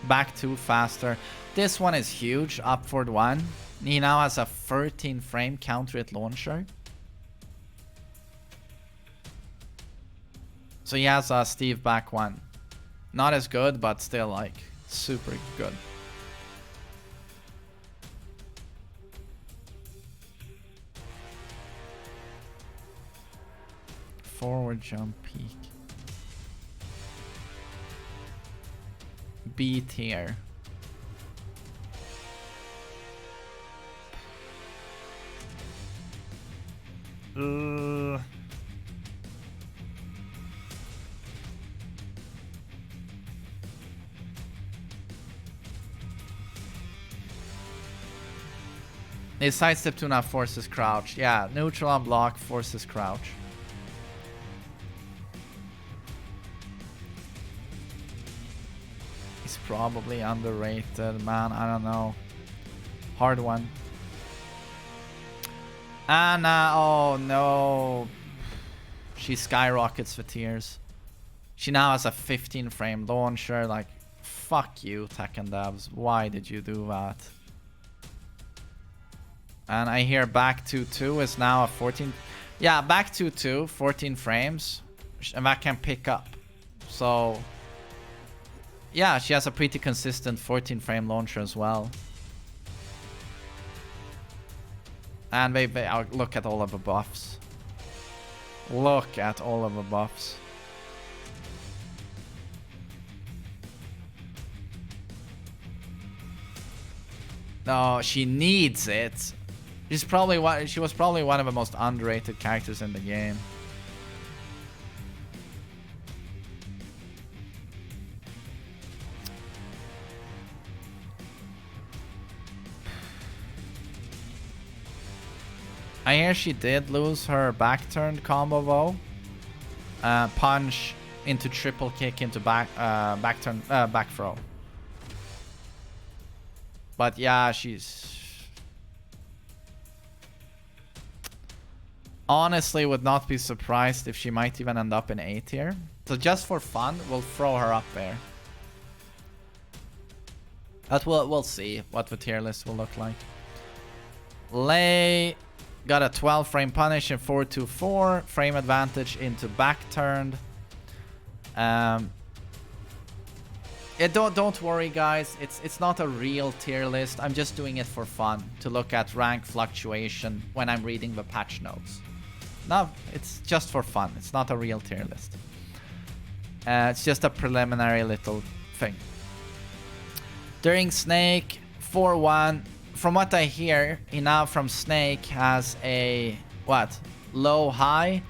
Back 2 faster. This one is huge. Up forward 1. He now has a 13 frame counter hit launcher. So he has a Steve back 1. Not as good, but still like super good. Forward jump peak. B tier. His sidestep 2 now forces crouch. Yeah, neutral on block forces crouch. He's probably underrated, man. I don't know. Hard one. Anna, oh no. She skyrockets for tears. She now has a 15 frame launcher. Like, fuck you, Tekken devs. Why did you do that? And I hear back 2-2 is now a 14. Yeah, back 2-2, 14 frames. And that can pick up. So, yeah, she has a pretty consistent 14 frame launcher as well. And look at all of the buffs. Look at all of the buffs. No, she needs it. She was probably one of the most underrated characters in the game. I hear she did lose her back turned combo though. Punch into triple kick into back turn back throw. But yeah, she's honestly would not be surprised if she might even end up in A tier. So just for fun, we'll throw her up there. But we'll see what the tier list will look like. Lei got a 12 frame punish in 4-2-4. Frame advantage into back turned. Don't worry guys, it's not a real tier list. I'm just doing it for fun to look at rank fluctuation when I'm reading the patch notes. No, it's just for fun. It's not a real tier list. It's just a preliminary little thing. During Snake 4-1. From what I hear, he now from Snake has a low high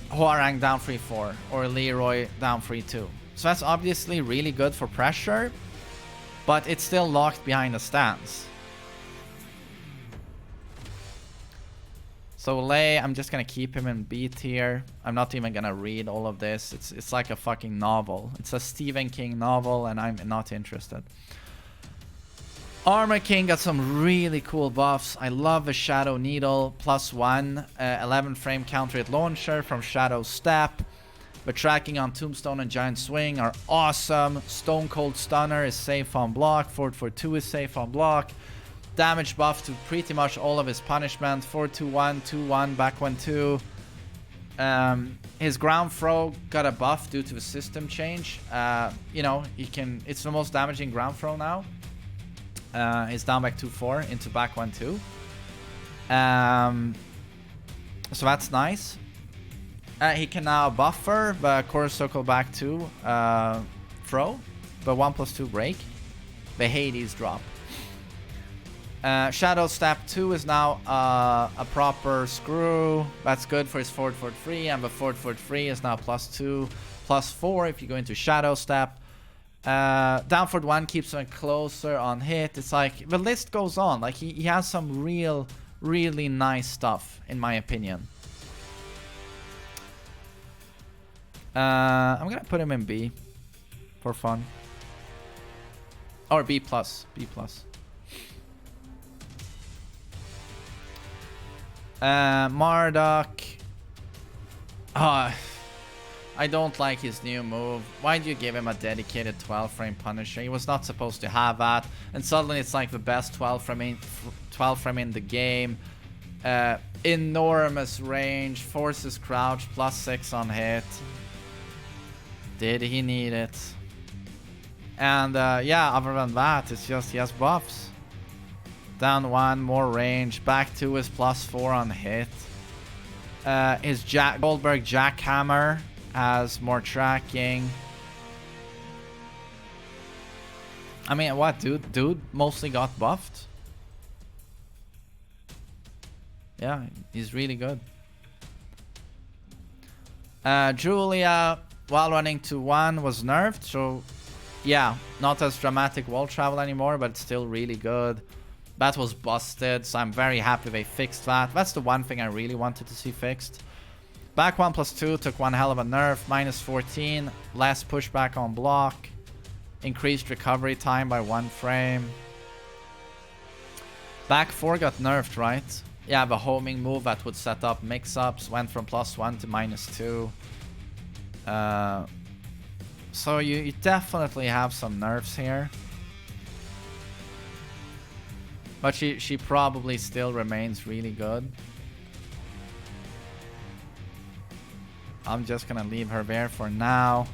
Hwoarang down 3-4 or Leroy down 3-2. So that's obviously really good for pressure, but it's still locked behind the stance. So Lei, I'm just gonna keep him in B tier. I'm not even gonna read all of this. It's like a fucking novel. It's a Stephen King novel and I'm not interested. Armor King got some really cool buffs. I love the Shadow Needle, +1, 11 frame counter hit launcher from Shadow Step. The tracking on Tombstone and Giant Swing are awesome. Stone Cold Stunner is safe on block. 4-4-2 is safe on block. Damage buff to pretty much all of his punishment. 4-2-1, 2-1, back 1-2. His ground throw got a buff due to the system change. You know, it's the most damaging ground throw now. He's down back 2-4 into back 1-2. So that's nice. He can now buffer the core circle back 2 throw, the 1+2 break, the Hades drop. Shadow Step 2 is now a proper screw. That's good for his forward 3, and the forward 3 is now +2, +4 if you go into Shadow Step. Down forward 1 keeps him closer on hit. It's like the list goes on. Like he has some really nice stuff in my opinion. I'm gonna put him in B for fun, or B+. Marduk. I don't like his new move. Why do you give him a dedicated 12 frame Punisher? He was not supposed to have that. And suddenly it's like the best 12 frame in the game. Enormous range. Forces crouch. +6 on hit. Did he need it? And yeah, other than that, it's just he has buffs. Down 1, more range. Back 2 is +4 on hit. His Goldberg Jackhammer has more tracking. I mean, what, dude mostly got buffed. Yeah, he's really good. Julia, while running to 1, was nerfed, so yeah, not as dramatic wall travel anymore, but still really good. That was busted, so I'm very happy they fixed that. That's the one thing I really wanted to see fixed. Back 1+2 took one hell of a nerf. -14, less pushback on block. Increased recovery time by 1 frame. Back 4 got nerfed, right? Yeah, the homing move that would set up mix-ups went from +1 to -2. So you definitely have some nerfs here. But she probably still remains really good. I'm just gonna leave her there for now.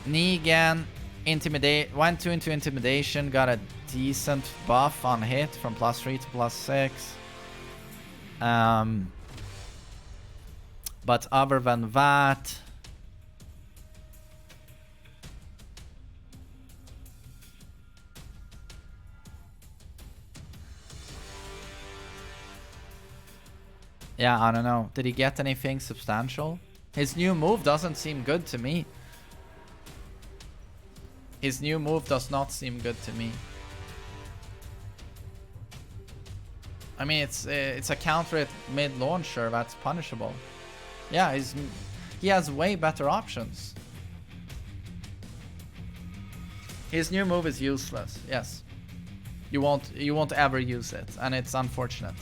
Negan, intimidate, went to into intimidation, got a decent buff on hit from +3 to +6. But other than that, yeah, I don't know. Did he get anything substantial? His new move doesn't seem good to me. His new move does not seem good to me. I mean, it's a counter at mid-launcher that's punishable. Yeah, he has way better options. His new move is useless. Yes, you won't ever use it, and it's unfortunate.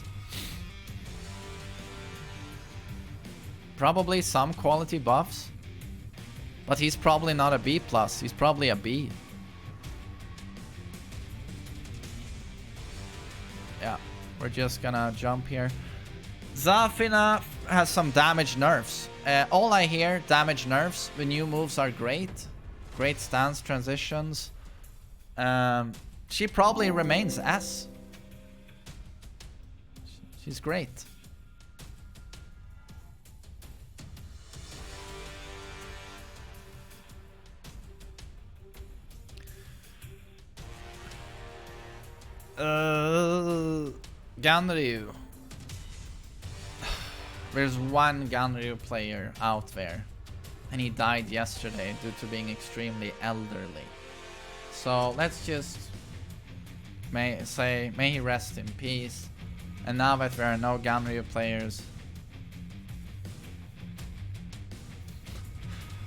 Probably some quality buffs, but he's probably not a B+. He's probably a B. Yeah, we're just gonna jump here. Zafina has some damage nerfs. All I hear, damage nerfs. The new moves are great. Great stance transitions. She probably remains S. She's great. Ganryu. There's one Ganryu player out there, and he died yesterday due to being extremely elderly. So let's just may he rest in peace. And now that there are no Ganryu players,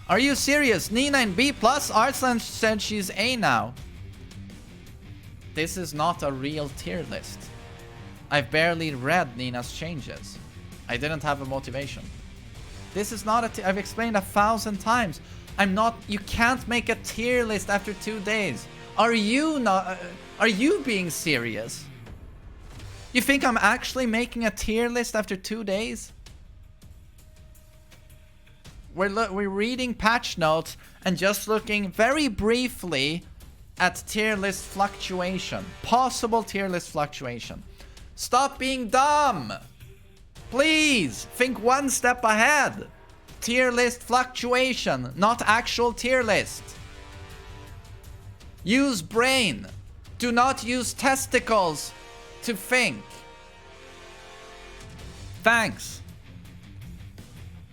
are you serious? Nina in B+? Arslan said she's A now. This is not a real tier list. I've barely read Nina's changes. I didn't have a motivation. This is not a tier. I've explained 1,000 times. You can't make a tier list after 2 days. Are you being serious? You think I'm actually making a tier list after 2 days? We're reading patch notes and just looking very briefly at tier list fluctuation. Possible tier list fluctuation. Stop being dumb! Please, think one step ahead. Tier list fluctuation, not actual tier list. Use brain. Do not use testicles to think. Thanks.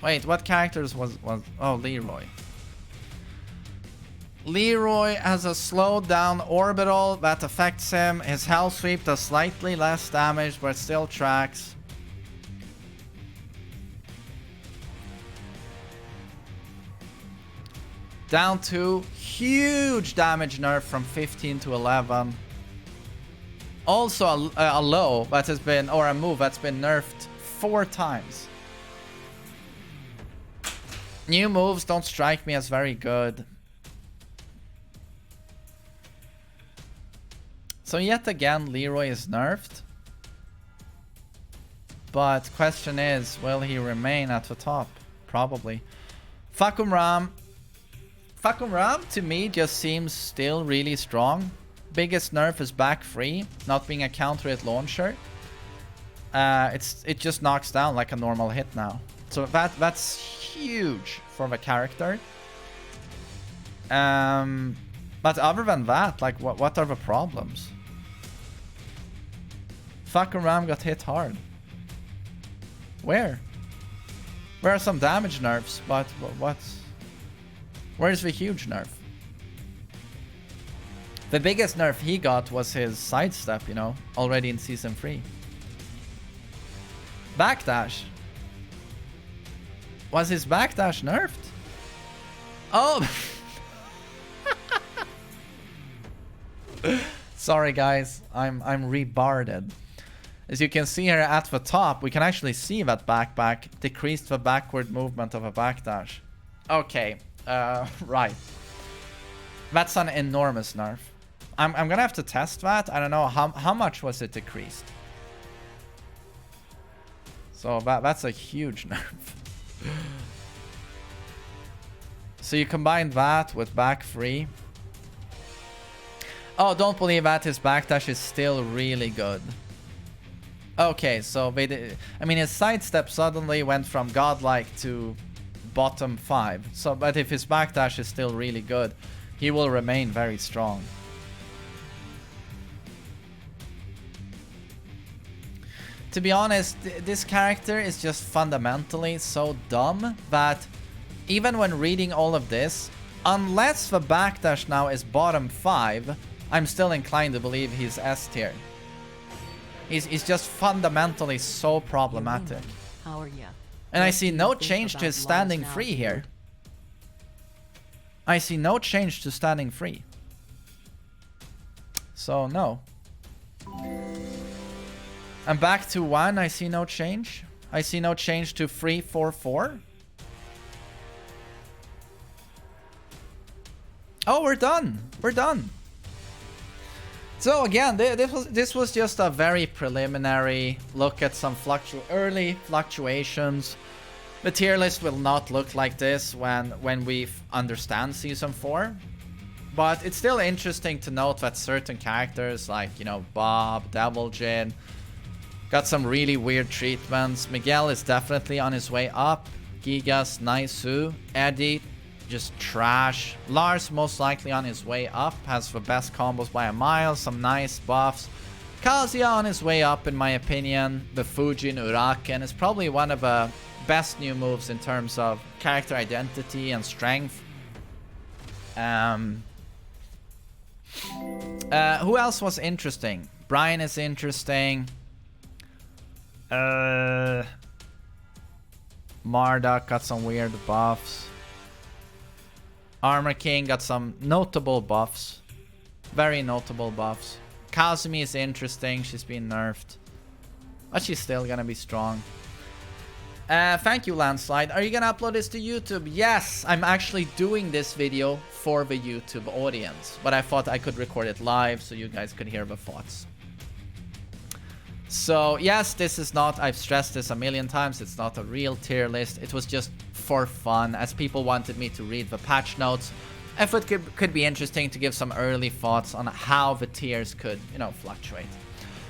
Wait, what characters was oh, Leroy. Leroy has a slowed down orbital that affects him. His hell sweep does slightly less damage, but still tracks. Down to huge damage nerf from 15 to 11. Also a low that has been, or a move that's been nerfed 4 times. New moves don't strike me as very good. So yet again, Leroy is nerfed. But question is, will he remain at the top? Probably. Hwoarang. Hwoarang to me just seems still really strong. Biggest nerf is back free, not being a counter hit launcher. It just knocks down like a normal hit now. So that's huge for the character. But other than that, like what are the problems? Hwoarang got hit hard. Where? Where are some damage nerfs? But where's the huge nerf? The biggest nerf he got was his sidestep, you know, already in season 3. Backdash. Was his backdash nerfed? Oh! Sorry guys, I'm rebarded. As you can see here at the top, we can actually see that backback decreased the backward movement of a backdash. Okay, right. That's an enormous nerf. I'm gonna have to test that. I don't know how much was it decreased. So that's a huge nerf. So you combine that with back 3. Oh, don't believe that his backdash is still really good. Okay, so I mean, his sidestep suddenly went from godlike to bottom 5. So, but if his backdash is still really good, he will remain very strong. To be honest, this character is just fundamentally so dumb that even when reading all of this, unless the backdash now is bottom 5, I'm still inclined to believe he's S tier. He's just fundamentally so problematic. How are you? And I see no change to his standing free here. I see no change to standing free. So, no. And back to 1, I see no change. I see no change to 3, 4, 4. Oh, we're done. We're done. So again, this was just a very preliminary look at some early fluctuations. The tier list will not look like this when we understand Season 4. But it's still interesting to note that certain characters like, you know, Bob, Devil Jin, got some really weird treatments. Miguel is definitely on his way up. Gigas, Naisu, Eddy, just trash. Lars most likely on his way up, has the best combos by a mile, some nice buffs. Kazuya on his way up in my opinion. The Fujin Uraken is probably one of the best new moves in terms of character identity and strength. Who else was interesting? Bryan is interesting. Marduk got some weird buffs. Armor King got some notable buffs. Very notable buffs. Kazumi is interesting. She's been nerfed. But she's still gonna be strong. Thank you, Landslide. Are you gonna upload this to YouTube? Yes, I'm actually doing this video for the YouTube audience. But I thought I could record it live so you guys could hear the thoughts. So, yes, this is not, I've stressed this a million times, it's not a real tier list. It was just for fun, as people wanted me to read the patch notes. I thought it could be interesting to give some early thoughts on how the tiers could, you know, fluctuate.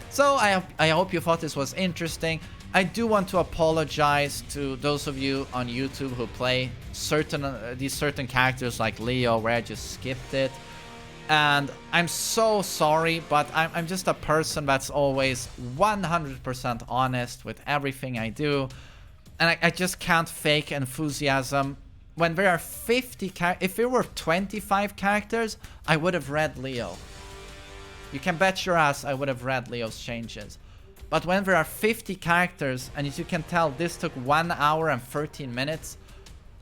So, I hope you thought this was interesting. I do want to apologize to those of you on YouTube who play these certain characters like Leo, where I just skipped it. And I'm so sorry, but I'm just a person that's always 100% honest with everything I do. And I just can't fake enthusiasm. When there are 50 characters, if there were 25 characters, I would have read Leo. You can bet your ass I would have read Leo's changes. But when there are 50 characters, and as you can tell, this took 1 hour and 13 minutes,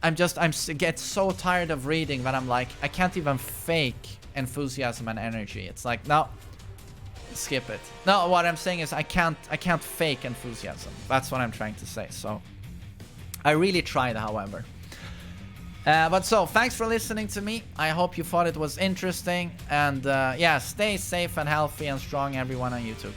I get so tired of reading that I'm like, I can't even fake enthusiasm and energy. It's like, no, skip it. No, what I'm saying is I can't fake enthusiasm. That's what I'm trying to say. So I really tried, however. But so, thanks for listening to me. I hope you thought it was interesting. And yeah, stay safe and healthy and strong, everyone on YouTube.